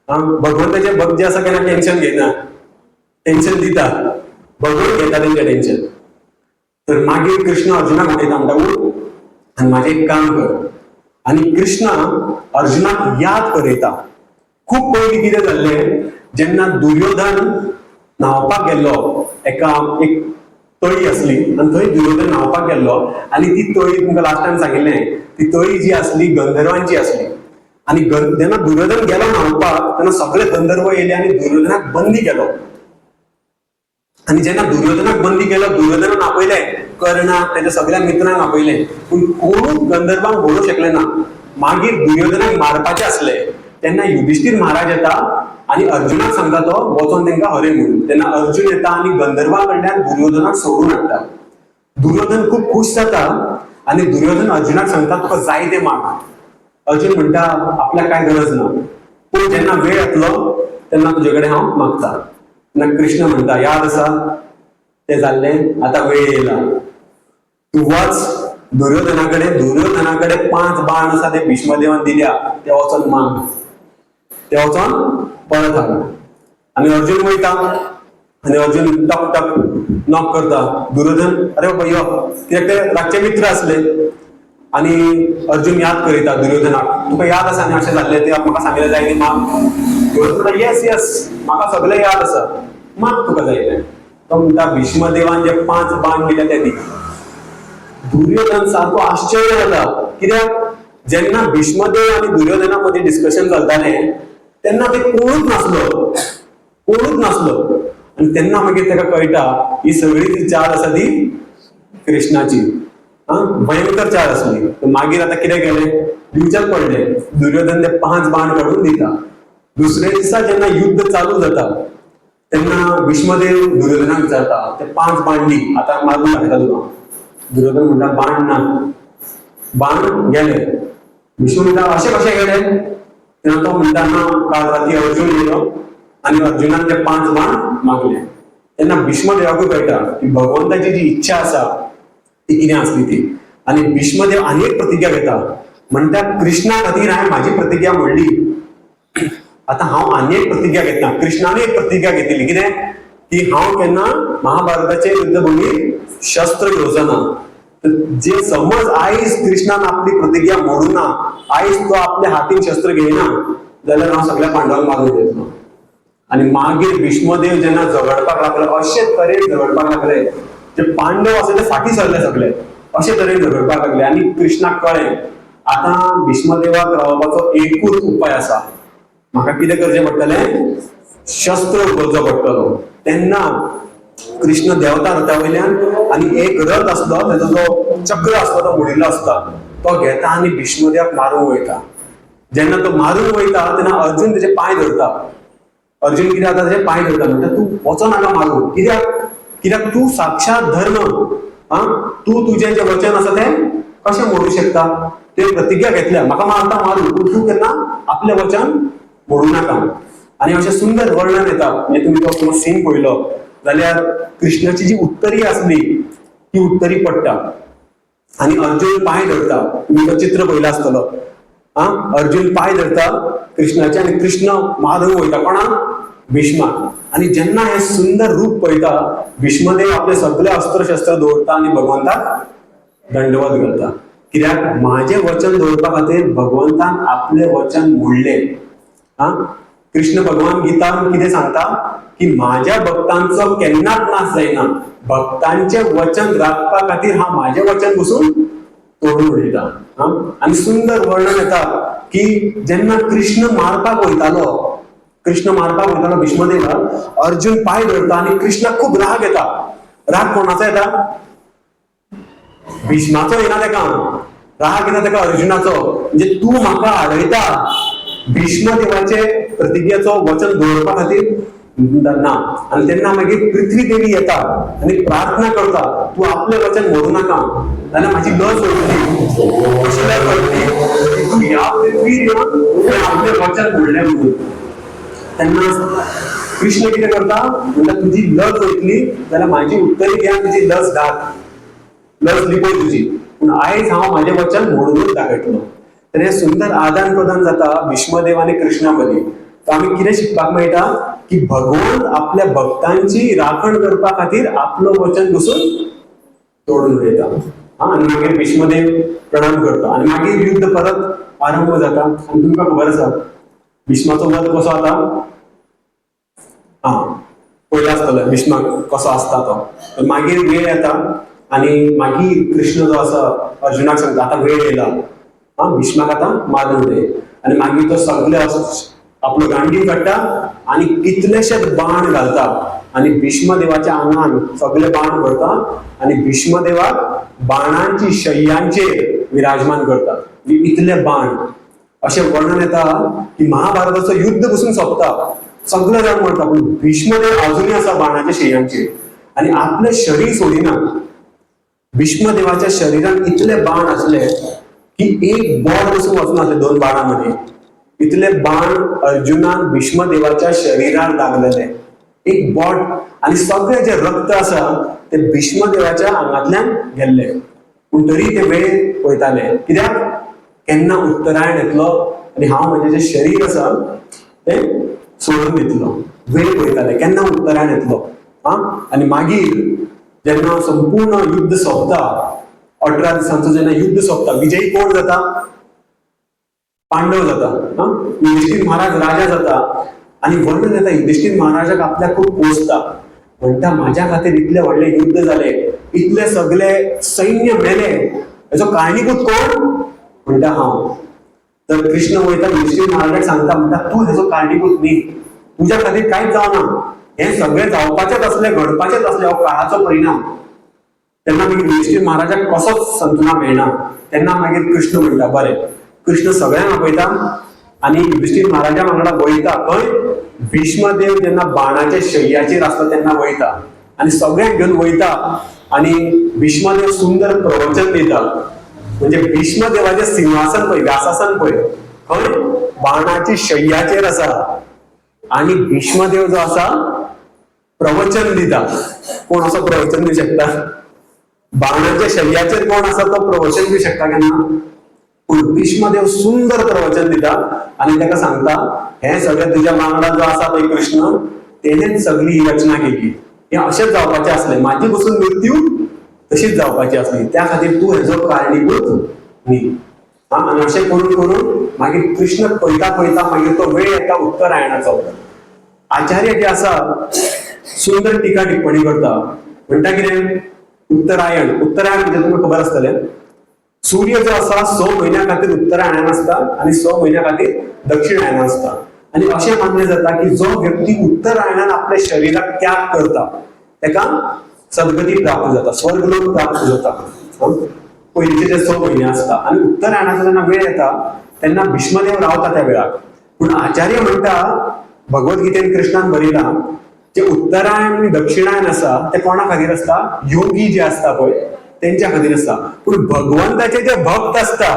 भगवंताचें भक्त जे आसा केन्ना टेन्शन घेना, टेन्शन दिता, भगवंत घेता तेंचें टेन्शन. तर मागीर कृष्ण अर्जुनाक म्हणटा उठ आनी म्हाजें एक काम कर. आनी कृष्ण अर्जुनाक याद करयता. खूब पयलीं कितें जाल्लें, जेन्ना दुर्योधन न्हांवपाक गेल्लो, एक तळी आसली आनी थंय दुर्योधन न्हांवपाक गेल्लो. आनी ती तळी तुमकां लास्ट टायम सांगिल्लें, ती तळी जी आसली गंधर्वांची आसली. आनी जेन्ना दुर्योधन गेलो न्हांवपाक तेन्ना सगळे गंधर्व येयले आनी दुर्योधनाक बंदी केलो. आनी जेन्ना दुर्योधनाक बंदी केलो, दुर्योधनान आपयलें कर्णाक, तेच्या सगळ्या मित्रांक आपयलें, पूण कोणूच गंधर्वांक भोळूंक शकले ना. मागीर दुर्योधनाक मारपाचें आसलें तेन्ना युधिष्ठिर महाराज येता आनी अर्जुनाक सांगता तो वचोन तेंकां हरय म्हणून. तेन्ना अर्जुन येता आनी गंधर्वां कडल्यान दुर्योधनाक सोडून हाडटा. दुर्योधन खूब खुश जाता आनी दुर्योधन अर्जुनाक सांगता तुका जाय तें माग. अर्जुन म्हणटा आपल्याक कांय गरज ना, पूण जेन्ना वेळ येतलो तेन्ना तुजे कडेन हांव मागता. तेन्ना कृष्ण म्हणटा याद आसा तें जाल्लें, आतां वेळ येयला, तूं वच दुर्योधना कडेन 5 बाण आसा ते भीष्मदेवान दिल्या, ते वचोन माग, ते वचोन परत हाड. आनी अर्जुन वयता आनी अर्जुन टक टक नॉक करता. दुर्योधन अरे बाबा यो, कित्याक ते रातचे मित्र आसले. आनी अर्जुन याद करयता दुर्योधनाक, तुका याद आसा न्ही अशें जाल्लें, ते म्हाका सांगिल्लें जाय न्ही माग. दुर्योधन म्हणटा येस येस म्हाका सगळें याद आसा, माग तुका जाय तें. तो म्हणटा भीष्मदेवान जे 5 बाण दिले ते दी. दुर्योधन सारको आश्चर्य जाता, कित्याक जेन्ना भीष्मदेव आनी दुर्योधना मदीं डिस्कशन चलतालें तेन्ना ते कोणूच नासलो. आनी तेन्ना मागीर ताका कळटा ही सगळी जी चाल आसा ती कृष्णाची. भयंकर चाल आसली. मागीर आतां कितें केलें, दिवचेच पडले. दुर्योधन ते 5 बाण काडून दिता. दुसरे दिसा जेन्ना युद्ध चालू जाता तेन्ना भीष्मदेव दुर्योधनाक विचारता ते 5 बाण दी, आतां मारून दाखयता तुका. दुर्योधन म्हणटा बाण ना, बाण गेले. भीष्म म्हणटा अशें कशें गेले? तेन्ना तो म्हणटा ना, काल राती अर्जुन येयलो आनी अर्जुनान ते 5 बाण मागले. तेन्ना भीष्मदेवाकूय कळटा की भगवंताची जी इच्छा आसा ती कितें आसली ती. आनी भीष्मदेव आनी एक प्रतिज्ञा घेता, म्हणटा कृष्णा खातीर हांवें म्हाजी प्रतिज्ञा म्हणली, आतां हांव आनी एक प्रतिज्ञा घेता. कृष्णान एक प्रतिज्ञा घेतिल्ली, कितें की हांव केन्ना महाभारताचे युद्धभुमीर शस्त्र घेवचो ना. जे समज आयज कृष्णान आपली प्रतिज्ञा मोडूना, आयज तो आपल्या हातीन शस्त्र घेयना जाल्यार हांव सगळ्या पांडवांक मारून दितलो. आनी मागीर भीष्मदेव जेन्ना झगडपाक लागले, अशे तरेन झगडपाक लागले, जे पांडव आसा ते फाटीं सरले सगळे, अशे तरेन झगडपाक लागले. आनी कृष्णाक कळ्ळें आतां भीष्मदेवाक रावपाचो एकूच उपाय आसा, म्हाका कितें करचें पडटलें, शस्त्र उखलचो पडटलो. तेन्ना कृष्ण देवता रथा वयल्यान आणि एक रथ असलो त्याचा जो चक्र असतो तो मोडिल्लो असता तो घेता आणि भीष्मदेवाक मारूंक वयता. जेन्ना तो मारूंक वयता तेन्ना अर्जुन त्याचे पाय धरता. अर्जुन कितें जाता त्याचे पाय धरता म्हणटा तू वचो नाका मारूंक. कित्याक तू साक्षात धर्म, तू तुझे जे वचन आसा ते कशें मोडू शकता. ते प्रतिज्ञा घेतल्या म्हाका मारता मारू पूण तू केन्ना आपले वचन मोडू नाका. आणि अशें सुंदर वर्णन येता. म्हणजे तुम्ही तो सीन पळयलो जाल्यार कृष्णाची जी उत्तरी असली ती उत्तरी पडटा आणि अर्जुन पाय धरता. तुम्ही तो चित्र पळयला आसतलो. अर्जुन पाय धरता कृष्णाचे आणि कृष्ण मारूंक वयता कोणाक भीष्माक. आणि जेन्ना हे सुंदर रूप पळयता भीष्मदेव आपले सगळे अस्त्र शस्त्र दवरता आणि भगवंताक दंडवत घालता. कित्याक माझे वचन दवरपा खातीर भगवंतान आपले वचन मोडले. कृष्ण भगवान गीतान कितें सांगता की माझ्या भक्तांचो केन्नाच नाश जायना. भक्तांचे वचन राखपा खातीर हांव माझे वचन बसून तोडून उडयता. आणि सुंदर वर्णन येता की जेन्ना कृष्ण मारपाक वयतालो भीष्मदेवाक अर्जुन पाय धरता आणि कृष्णाक खूप राग येता. राग कोणाचो येता? भीष्माचो येना तेका. राग येता तेका अर्जुनाचो. म्हणजे तू म्हाका आडयता. भीष्मदेवाचे प्रतिज्ञेचो वचन दवरपा खातीर ना. आणि तेन्ना मागीर पृथ्वी देवी येता आणि प्रार्थना करता तू आपले वचन मोडू नाका जाल्यार माझी लज वयतली. कसल्या करतली तू ह्या पृथ्वीर येवन आपले वचन मोडले म्हणून. तेन्ना कृष्ण कितें करता म्हणटा तुजी लज वयतली जाल्यार माझी उत्तरी घेवन तुजी लज घाल. लज लिपय तुजी पूण आयज हांव माझे वचन मोडूनच दाखयतलो. तर हे सुंदर आदान प्रदान जाता भीष्मदेव आणि कृष्णा मदीं. तर आमी कितें शिकपाक मेळटा की भगवान आपल्या भक्तांची राखण करपा खातीर आपलो वचन बसून तोडून उडयता. आणि मागीर भीष्मदेव प्रणाम करता आणि मागीर युद्ध परत आरंभ जाता. आणि तुमकां खबर आसा भीष्माचो वध कसो जाता. पळयला आसतलो भीष्माक कसो आसता तो. मागीर वेळ येता आणि मागीर कृष्ण जो आसा अर्जुनाक सांगता आतां वेळ येयला. भीष्माक आतां मारून उडय. आणि मागीर तो सगळे आपलो गांडी काडटा आणि कितलेशेच बाण घालता आणि भीष्मदेवाच्या आंगान सगळे बाण भरता आणि भीष्मदेवाक बाणांची शय्यांचेर विराजमान करता. इतले बाण अशें वर्णन येता की महाभारताचो युद्ध पसून सोंपता सगळे जाण मरता पूण भीष्मदेव अजुनूय आसा बाणाच्या शय्यांचेर आणि आपले शरीर सोडिना. भीष्मदेवाच्या शरीरान इतले बाण आसले की एक बोट पसून वचून आसले 2 बाणांमध्ये. इतले बाण अर्जुनान भीष्मदेवाच्या शरीरार लागलेले. एक बोट आणि सगळे जे रक्त आसा ते भीष्मदेवाच्या आंगांतल्यान गेल्ले. पूण तरी ते वेळ पळयताले. कित्याक केन्ना उत्तरायण येतलो आणि हांव म्हजें जे शरीर आसा ते सोडून दितलो. वेळ पळयताले केन्ना उत्तरायण येतलो. आणि मागीर जेन्ना संपूर्ण युद्ध सोंपता 18 दिसांचो जेन्ना युद्ध सोंपता विजयी कोण जाता. पांडव जाता. युधिष्ठिर महाराज राजा जाता. आणि वर्णन येता युधिष्ठिर महाराजाक आपल्याक खूप पोसता. म्हणटा माझ्या खातीर इतले व्हडले युद्ध जाले इतले सगळे सैन्य मेले हेजो कारणीभूत कोण म्हणटा हांव. तर कृष्ण वयता युधिष्ठिर महाराजाक सांगता म्हणटा तू हेजो कारणीभूत न्ही. तुज्या खातीर कांयच जावना. हे सगळे जावपाचेच असले घडपाचेच असले हो काळाचो परिणाम. तेन्ना मागीर युधिष्ठिर महाराजाक कसोच संतुना मेळना. तेन्ना मागीर कृष्ण म्हणटा बरें. कृष्ण सगळ्यांक आपयता आणि युधिष्ठिर महाराजा वांगडा वयता. खंय भीष्मदेव जेन्ना बाणाच्या शय्याचेर आसता तेन्ना वयता आणि सगळ्यांक घेवन वयता आणि भीष्मदेव सुंदर प्रवचन दिता. म्हणजे भीष्मदेवाचें सिंहासन पळय व्यासासन पळय खंय बाणाची शय्याचेर आसा आणि भीष्मदेव जो आसा प्रवचन दिता. कोण असो प्रवचन दिवं शकता. बाणाच्या शय्याचेर कोण आसा तो प्रवचन दिवं शकता केन्ना. पूण भीष्मदेव सुंदर प्रवचन दिता आणि ताका सांगता हे सगळे तुज्या वांगडा जो आसा पळय कृष्ण तेणेच सगळी ही रचना केली. हे अशेंच जावपाचें आसलें. म्हाजी पसून मृत्यू तशीच जावपाची आसली. त्या खातीर तूं हेजो कारणीभूत न्ही. आणि अशें करून करून मागीर कृष्ण पळयता पळयता मागीर तो वेळ येता उत्तरायणाचो. आचार्य जे आसा सुंदर टिका टिप्पणी करता. म्हणटा कितें उत्तरायण म्हणजे तुमकां खबर आसतलें सूर्य जो आसा 6 म्हयन्या खातीर उत्तरायणान आसता आणि 6 म्हयन्या खातीर दक्षिणायनान आसता. आणि अशें मानलें जाता की जो व्यक्ती उत्तरायणान आपल्या शरिराक त्याग करता एका सद्गती प्राप्त जाता, स्वर्गलोक प्राप्त जाता. पयलींचे जे 6 म्हयने असता आणि उत्तरायणाचो जेन्ना वेळ येता तेन्ना भीष्मदेव रावता त्या वेळार. पूण आचार्य म्हणटा, भगवद्गीतेन कृष्णान बरयला, जे उत्तरायण आणि दक्षिणायन आसा ते कोणा खातीर आसता? योगी जे आसता पळय तेंच्या खातीर आसता. पूण भगवंताचे जे भक्त आसता,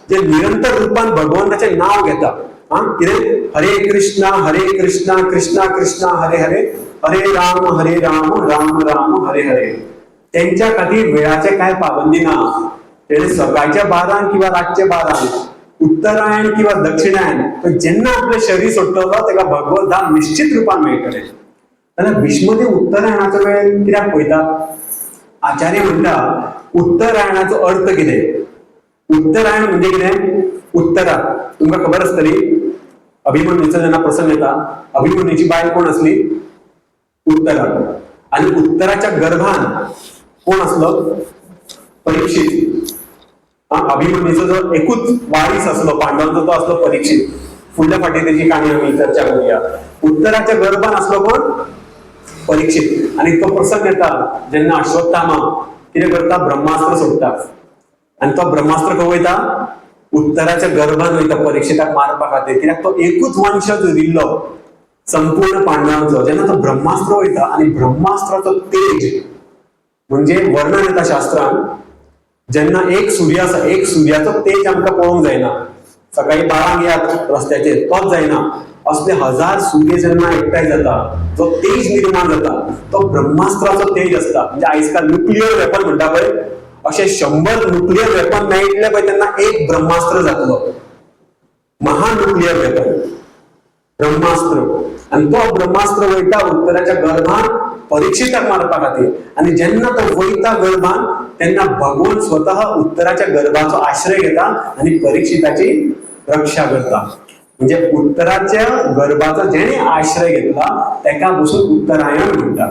जे निरंतर रूपान भगवंताचे नाव घेता, कितें हरे कृष्णा कृष्णा कृष्णा हरे हरे, हरे राम राम राम हरे हरे, त्यांच्या खातीर वेळाचे काय पाबंदी ना. तेणे सकाळच्या 12 किंवा रातच्या 12 उत्तरायण किंवा दक्षिणायन तो जेन्ना आपले शरीर सोडटलो तेका भगवत धाम निश्चित रूपान मेळटले. जाल्यार भीष्मदेव उत्तरायणाचो वेळ कित्याक पळयता? आचार्य म्हणटा उत्तरायणाचो अर्थ कितें? उत्तरायण म्हणजे कितें? उत्तरा. तुमकां खबर आसतली, अभिमन्यूचो जेन्ना प्रसंग येता, अभिमन्यूची बायल कोण आसली? उत्तरा. आणि उत्तराच्या गर्भान कोण आसलो? परीक्षित. अभिमन्यूचो जो एकूच वारीस आसलो पांडवांचो तो आसलो परीक्षित. फुडल्या फाटी त्याची काणी आमी चर्चा करूया. उत्तराच्या गर्भान आसलो कोण? परीक्षित. आणि तो प्रसंग येता जेन्ना अश्वत्थामा कितें करता? ब्रह्मास्त्र सोडटा. आणि तो ब्रह्मास्त्र खंय वयता? उत्तराच्या गर्भान वयता परीक्षिताक मारपा खातीर. कित्याक तो एकूच वंशज उरिल्लो संपूर्ण पांडवांचो. जेन्ना तो ब्रह्मास्त्र वयता आणि ब्रह्मास्त्राचो तेज म्हणजे वर्णन येता शास्त्रान, जेन्ना एक सूर्य आसा, एक सूर्याचो तेज आमकां पळोवंक जायना. सकाळी 12 यात रस्त्याचेर तोच जायना. असले 1000 सूर्य जेन्ना एकठांय जाता, जो तेज निर्माण जाता तो ब्रह्मास्त्राचो तेज असता. म्हणजे आजकाल न्यूक्लियर वेपन म्हणटा पळय, अशे 100 न्यूक्लियर वेपन मेळटले पळय तेन्ना एक ब्रह्मास्त्र जातलो. महान्यूक्लियर वेपन ब्रह्मास्त्र. आणि तो ब्रह्मास्त्र वयता उत्तराच्या गर्भान परीक्षिताक मारपा खातीर. आणि जेन्ना तो वयता गर्भान तेन्ना भगवान स्वतः उत्तराच्या गर्भाचो आश्रय घेता आणि परीक्षिताची रक्षा करता. म्हणजे उत्तराच्या गर्भाचा जेणे आश्रय घेतला तेका बसून उत्तरायण म्हणटा.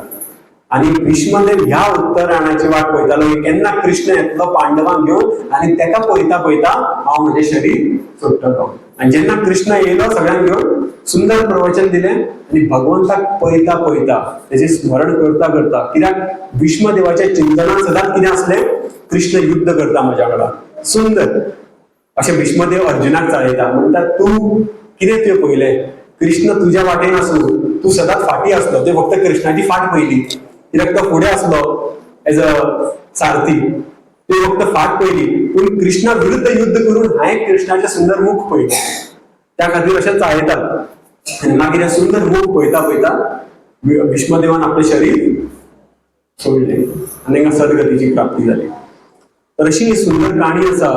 आणि भीष्मदेव ह्या उत्तरायणाची वाट पळयतालो केन्ना कृष्ण येतलो पांडवांक घेवन आणि तेका पळयता पळयता हांव म्हजें शरीर सोडटलो. आणि जेन्ना कृष्ण येयलो सगळ्यांक घेवन सुंदर प्रवचन दिलें आणि भगवंताक पळयता पळयता तेजें स्मरण करता करता, कित्याक भीष्मदेवाच्या चिंतनात सदांच कितें आसलें? कृष्ण युद्ध करता म्हज्या वांगडा. सुंदर अशें भीष्मदेव अर्जुनाक चाळयता. म्हणटा तूं कितें तुवें पळयलें? कृष्ण तुज्या वाटेन आसूं, तूं सदांच फाटी आसलो. तुवें फक्त कृष्णाची फाट पळयली, कित्याक तो फुडें आसलो एज अ सारथी. तुवें फक्त फाट पळयली. पूण कृष्णा विरुद्ध युद्ध करून हांवें कृष्णाचें सुंदर मुख पळयलें. त्या खातीर अशें चाळयतात. आनी मागीर सुंदर मुख पळयता पळयता भीष्मदेवान आपलें शरीर सोडलें आनी तांकां सद्गतीची प्राप्ती जाली. तर अशी ही सुंदर काणी आसा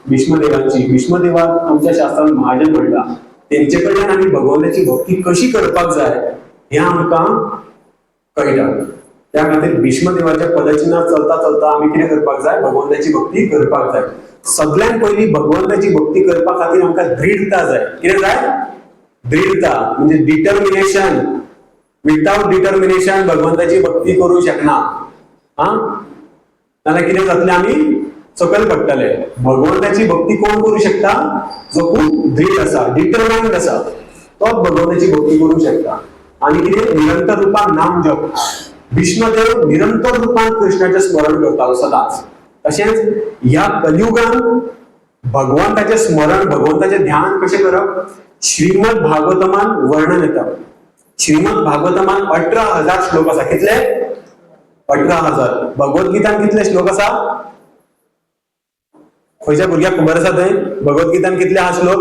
भीष्मदेवाची. भीष्मदेवाक आमच्या शास्त्रांत महाजन म्हणटा. तेंचे कडल्यान आमी भगवंताची भक्ती कशी करपाक जाय हें आमकां कळटा. त्या खातीर भीष्मदेवाच्या पदचिन्हार चलता चलता आमी कितें करपाक जाय? भगवंताची भक्ती करपाक जाय. सगळ्यात पयलीं भगवंताची भक्ती करपा खातीर आमकां दृढता जाय. कितें जाय? दृढता म्हणजे डिटर्मिनेशन. विथआउट डिटर्मिनेशन भगवंताची भक्ती करूं शकना. नाल्यार कितें जातलें? आमी सकयल पडटले. भगवंताची भक्ती कोण करूं शकता? जो खूब दृढ आसा, डिटर्माइंड आसा, तोच भगवंताची भक्ती करूं शकता. आणि कितें? निरंतर रूपान नाम जप. भीष्मदेव निरंतर रूपान कृष्णाचें स्मरण करतालो सदांच. तशेंच ह्या कलियुगान भगवंताचें स्मरण, भगवंताचें ध्यान कशें करप? श्रीमद भागवतमान वर्णन येता. श्रीमद भागवतमान 18,000 श्लोक आसा. कितले? 18,000. भगवद्गीतान कितले श्लोक आसा? खंयच्या भुरग्याक खबर आसा थंय? भगवद्गीतान कितले आहा श्लोक?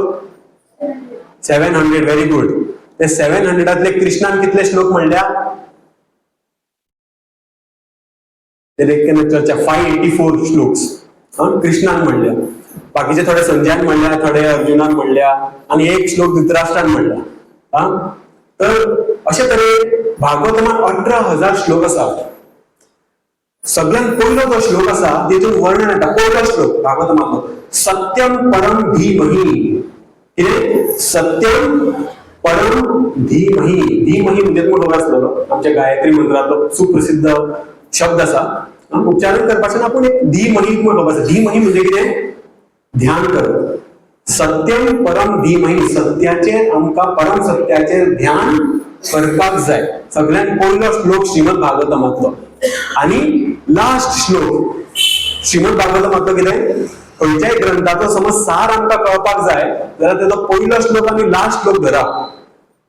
700. Very good. ते 700तले कृष्णान कितले श्लोक म्हणल्या? ते देखील चर्चा 584 श्लोक्स कृष्णान म्हणल्या. बाकीचे थोडे संजयान म्हणल्या, थोडे अर्जुनान म्हणल्या आणि एक श्लोक धृतराष्ट्रान म्हणल्या. तर अशे तरेन भागवतान 18,000 श्लोक आसा. सगळ्यात पयलो जो श्लोक आसा तेतून वर्णन येता. पयलो श्लोक भागवताचो सत्यम परम धीमहि. कितें? सत्यम परम धीमहि. धीमहि म्हणजे तुमकां खबर आसतलो आमच्या गायत्री मंत्रातलो सुप्रसिद्ध शब्द आसा. उच्चारण करपाचें ना, पूण धीमहि तुमकां खबर आसा. धीमहि म्हणजे कितें? ध्यान करप. सत्यम परम धीमहि. सत्याचेर आमकां परम सत्याचेर ध्यान करपाक जाय. सगळ्यात पयलो श्लोक श्रीमद भागवतमांतलो. आणि लास्ट श्लोक श्रीमद भागवतामधलं कितें खंयच्याय ग्रंथाचो समज सार आमकां कळपाक जाय जाल्यार तेजो पयलो श्लोक आनी लास्ट श्लोक धरा,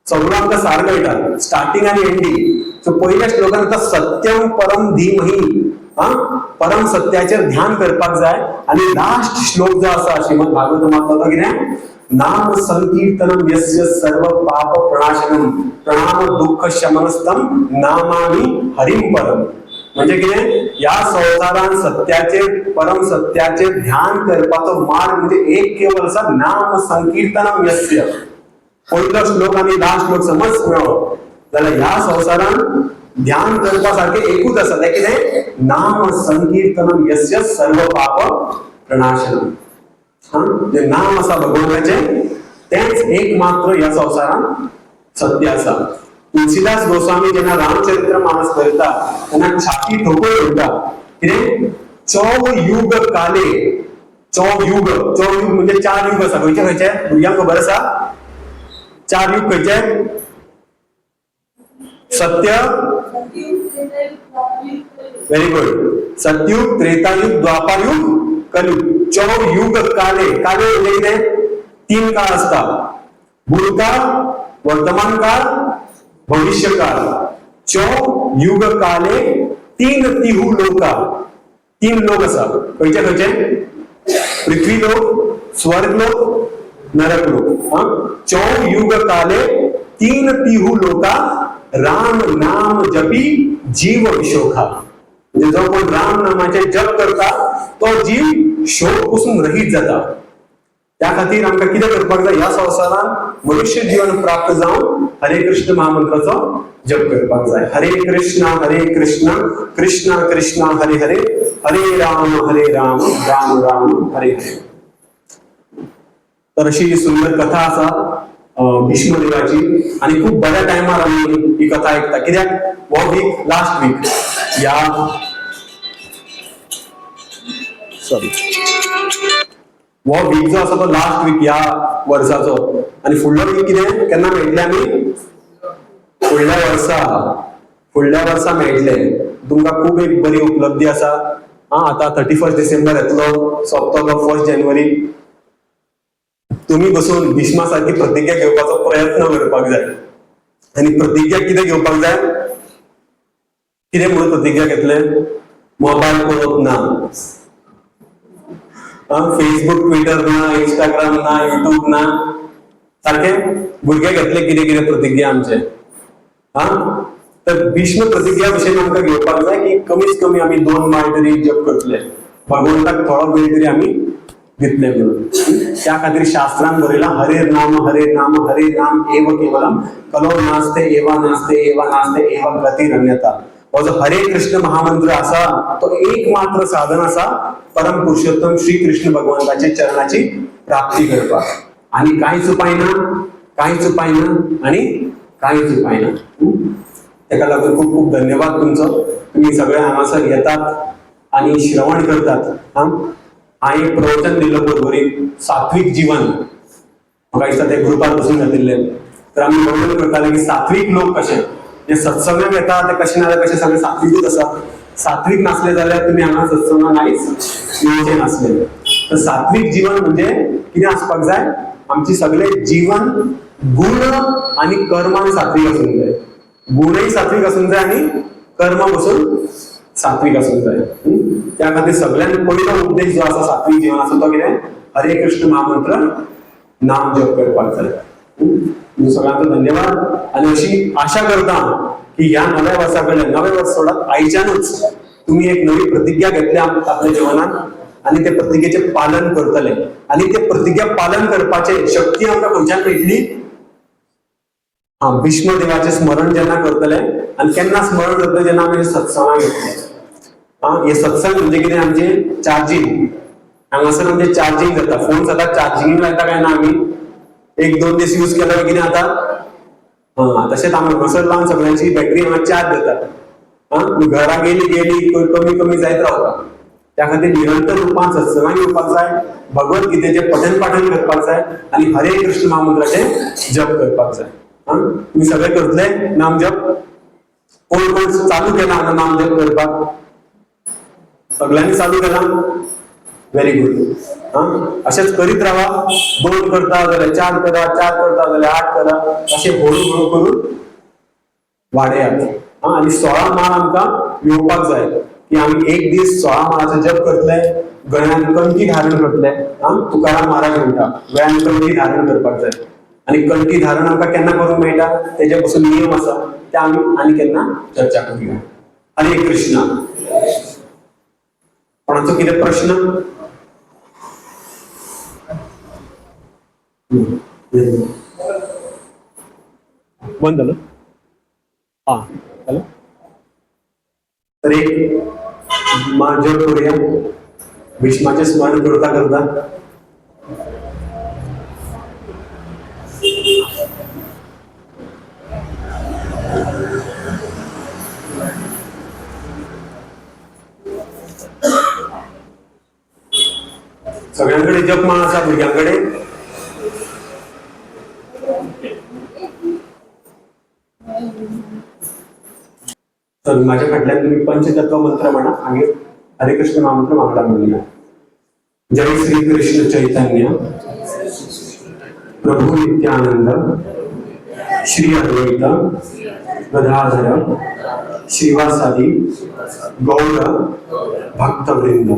सगळो आमकां सार कळटा स्टार्टिंग आनी एंडिंग. सो पयल्या श्लोकान आतां सत्यम परम धीमहि, परम सत्याचेर ध्यान करपाक जाय. आणि लास्ट श्लोक जो आसा श्रीमद भागवतामधलो तो कितें नाम संकीर्तनम यस्य सर्व पाप प्रणाशनम प्रणाम दुःख शमनस्तम नामामि हरिम परम. म्हणजे कितें या संवसारान सत्याचे परम सत्याचे ध्यान करपाचो मार्ग म्हणजे एक केवळ असा नाम संकीर्तनम यस्य. पहिलो श्लोक आणि लास्ट श्लोक समज मेळ्ळो जाल्यार ह्या संवसारान ध्यान करपा सारखे एकूच आसा ते कितें नाम संकीर्तनम यस्य सर्व पाप प्रणाशनम. जे नाम आसा भगवंताचे तेच एक मात्र ह्या संवसारान सत्य आसा. तुलसीदास गोस्वामी जेन्ना रामचरित्र मानस करता तेन्ना छाती ठोकून म्हणटा कितें चौव युग काले, चौव युग म्हणजे 4 युग आसा. खंयचे खंयचे भुरग्यांक खबर आसा? 4 युग खंयचे? सत्य, व्हेरी गुड. सतयुग, त्रेतायुग, द्वापारयुग, कलियुग. चौव युग काले. काले म्हणजे कितें 3 काळ असता, भूतकाळ, वर्तमान काळ, भविष्य काळ. चौव युग काले 3 तिहू लोका. 3 लोक आसा. खंयचे खंयचे? पृथ्वी लोक, स्वर्ग लोक, नरक लोक. चौव युग काले 3 तिहू लोका राम नाम जपी जीव विशोखा. म्हणजे जो कोण राम नामाचे जप करता तो जीव शोक पासून रहित जाता. त्या खातीर आमकां कितें करपाक जाय? ह्या संवसारान मनुष्य जीवन प्राप्त जावन हरे कृष्ण महामंत्राचो जप करपाक जाय. हरे कृष्ण कृष्ण कृष्ण हरे हरे, हरे राम राम राम हरे हरे. तर अशी सुंदर कथा आसा भीष्मदेवाची आणि खूप बऱ्या टायमार आम्ही ही कथा ऐकता. कित्याक हो वीक लास्ट वीक या हो वीक जो आसा तो लास्ट वीक या वर्साचो. आणि फुडलो वीक कितें केन्ना मेळटले आमी? फुडल्या वर्सा मेळटले. तुमकां खूब एक बरी उपलब्धी आसा. आता 31 डिसेंबर येतलो, सोंपतलो 1 जानेवारी. तुम्ही बसून भीष्मा सारखी प्रतिज्ञा घेवपाचो प्रयत्न करपाक जाय. आणि प्रतिज्ञा कितें घेवपाक जाय? कितें म्हणून प्रतिज्ञा घेतले? मोबाईल पळोवप ना, फेसबुक, ट्विटर ना, इंस्टाग्राम ना, युट्यूब ना. सारखे भुरगे घेतले कितें कितें प्रतिज्ञा आमचे. तर भीष्म प्रतिज्ञा विशयी आमकां घेवपाक जाय की कमीत कमी आमी 2 माळ तरी जप करतले, भगवंताक थोडो वेळ तरी आमी दितले म्हणून. त्या खातीर शास्त्रांत बरयलां हरे नाम एव केवलम कलो नास्ते एवा नास्ते एव गतिरन्यथा. हो जो हरे कृष्ण महामंत्र आसा तो एकमात्र साधन आसा परम पुरुषोत्तम श्री कृष्ण भगवंताचे चरणाची प्राप्ती करपाक. आणि कांयच उपाय ना. तेका लागून खूप खूप धन्यवाद तुमचो. तुम्ही सगळे हांगासर येतात आणि श्रवण करतात. हांवें एक प्रवचन दिल्लो बरोबरी सात्विक जीवन. म्हाका दिसता ते ग्रुपार बसून घातिल्ले. तर आमी वर्णन करताले की सात्विक लोक कशे जे सत्संगाक येता ते कशे ना कशे सगळे सात्विकूच आसा. सात्विक नासले जाल्यार तुमी हांगा सत्संगाक नाहीच येवचे नासले. तर सात्विक जीवन म्हणजे कितें आसपाक जाय? आमची सगळे जीवन गुण आणि कर्मान सात्विक आसूंक जाय. गुणय सात्विक आसूंक जाय आणि कर्म पासून सात्विक आसूंक जाय. त्या खातीर सगळ्यात पयलो उद्देश जो आसा सात्विक जीवनाचो तो कितें? हरे कृष्ण महामंत्र नाम जप करपाक जाय. सगळ्यांचो धन्यवाद. आणि अशी आशा करता की ह्या नव्या वर्सा कडल्यान, नवे वर्स सोडात आयच्यानूच तुम्ही एक नवी प्रतिज्ञा घेतल्या आपल्या जीवनात आणि ते प्रतिज्ञेचे पालन करतले. आणि ते प्रतिज्ञा पालन करपाचे शक्ती आमकां खंयच्यान मेळटली? भीष्म देवाचे स्मरण जेन्ना करतले. आणि केन्ना स्मरण करतले? जेन्ना आमी सत्संगाक येतले. हे सत्संग म्हणजे कितें? आमचे चार्जिंग. हांगासर आमचे चार्जिंग जाता. फोन सदांच चार्जिंग लायता काय ना आमी? 1-2 दीस यूज केलो काय कितें जाता? तशेंच आमी हांगासर लावन सगळ्यांची बॅटरी हांगा चार्ज जातात. घरा गेली कमी जायत रावता. त्या खातीर निरंतर रुपान सत्संगाक येवपाक जाय, भगवद्गीतेचे पठन पाठन करपाक जाय आणि हरे कृष्ण महामंत्राचे जप करपाक जाय. तुम्ही सगळे करतले नाम जप? कोण कोण चालू केला आता नामजप करपाक? सगळ्यांनी चालू केला? Very good. असेच करीत राहा. 2 करता जाल्यार 4 करा, 4 करता जाल्यार 8 करा. असे हळूहळू करून वाडयात. आणि 16 माळ आमकां येवपाक जाय की आम्ही एक दीस 16 माळाचो जप करतले, गळ्यान कंठी धारण करतले. तुकाराम महाराज म्हणटा गळ्यान कंठी धारण करपाक जाय. आणि कंठी धारण आमकां केन्ना करूंक मेळटा तेजे पासून नियम आसा ते आमी आनी केन्ना चर्चा करूया. हरे कृष्ण. कोणाचो कितें प्रश्न? बंद झालं? हा हॅलो. तर एक जप करूया भीष्माचे स्मरण करता करता. सगळ्यांकडे जपमाळ आसा भुरग्यांकडे? तर माझ्या फाटल्यान तुम्ही पंचतत्व मंत्र म्हणा आणि हरे कृष्ण महामंत्र मागला म्हणूया. जय श्री कृष्ण चैतन्य प्रभु नित्यानंद श्री अद्वैत गदाधर श्रीवासादि गौर भक्तवृंद.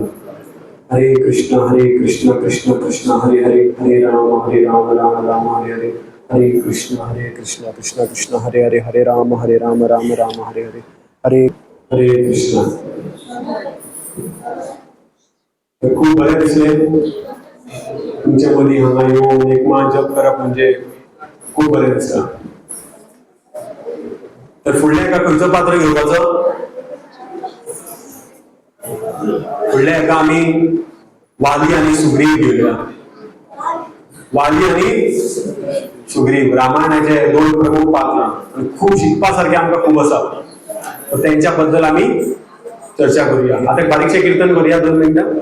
हरे कृष्ण कृष्ण कृष्ण हरे हरे, हरे राम राम हरे हरे, हरे कृष्ण कृष्ण कृष्ण हरे हरे, हरे राम राम हरे हरे, हरे हरे कृष्ण. खूप बरे दिसले तुमच्या मध्ये हांगा येऊन एक मान जप करप म्हणजे खूप बरे दिसता. तर फुडल्या एका खंयचो पात्र घेवपाचो? फुडल्या एका आमी वाली आणि सुग्रीव घेऊया. वाली आणि सुग्रीव रामायणाचे 2 प्रमुख पात्र आणि खूप शिकपासारखे आमकां खूप आसा. तर त्यांच्याबद्दल आम्ही चर्चा करूया. आता बारीकशे कीर्तन करूया 2 मिनिटं.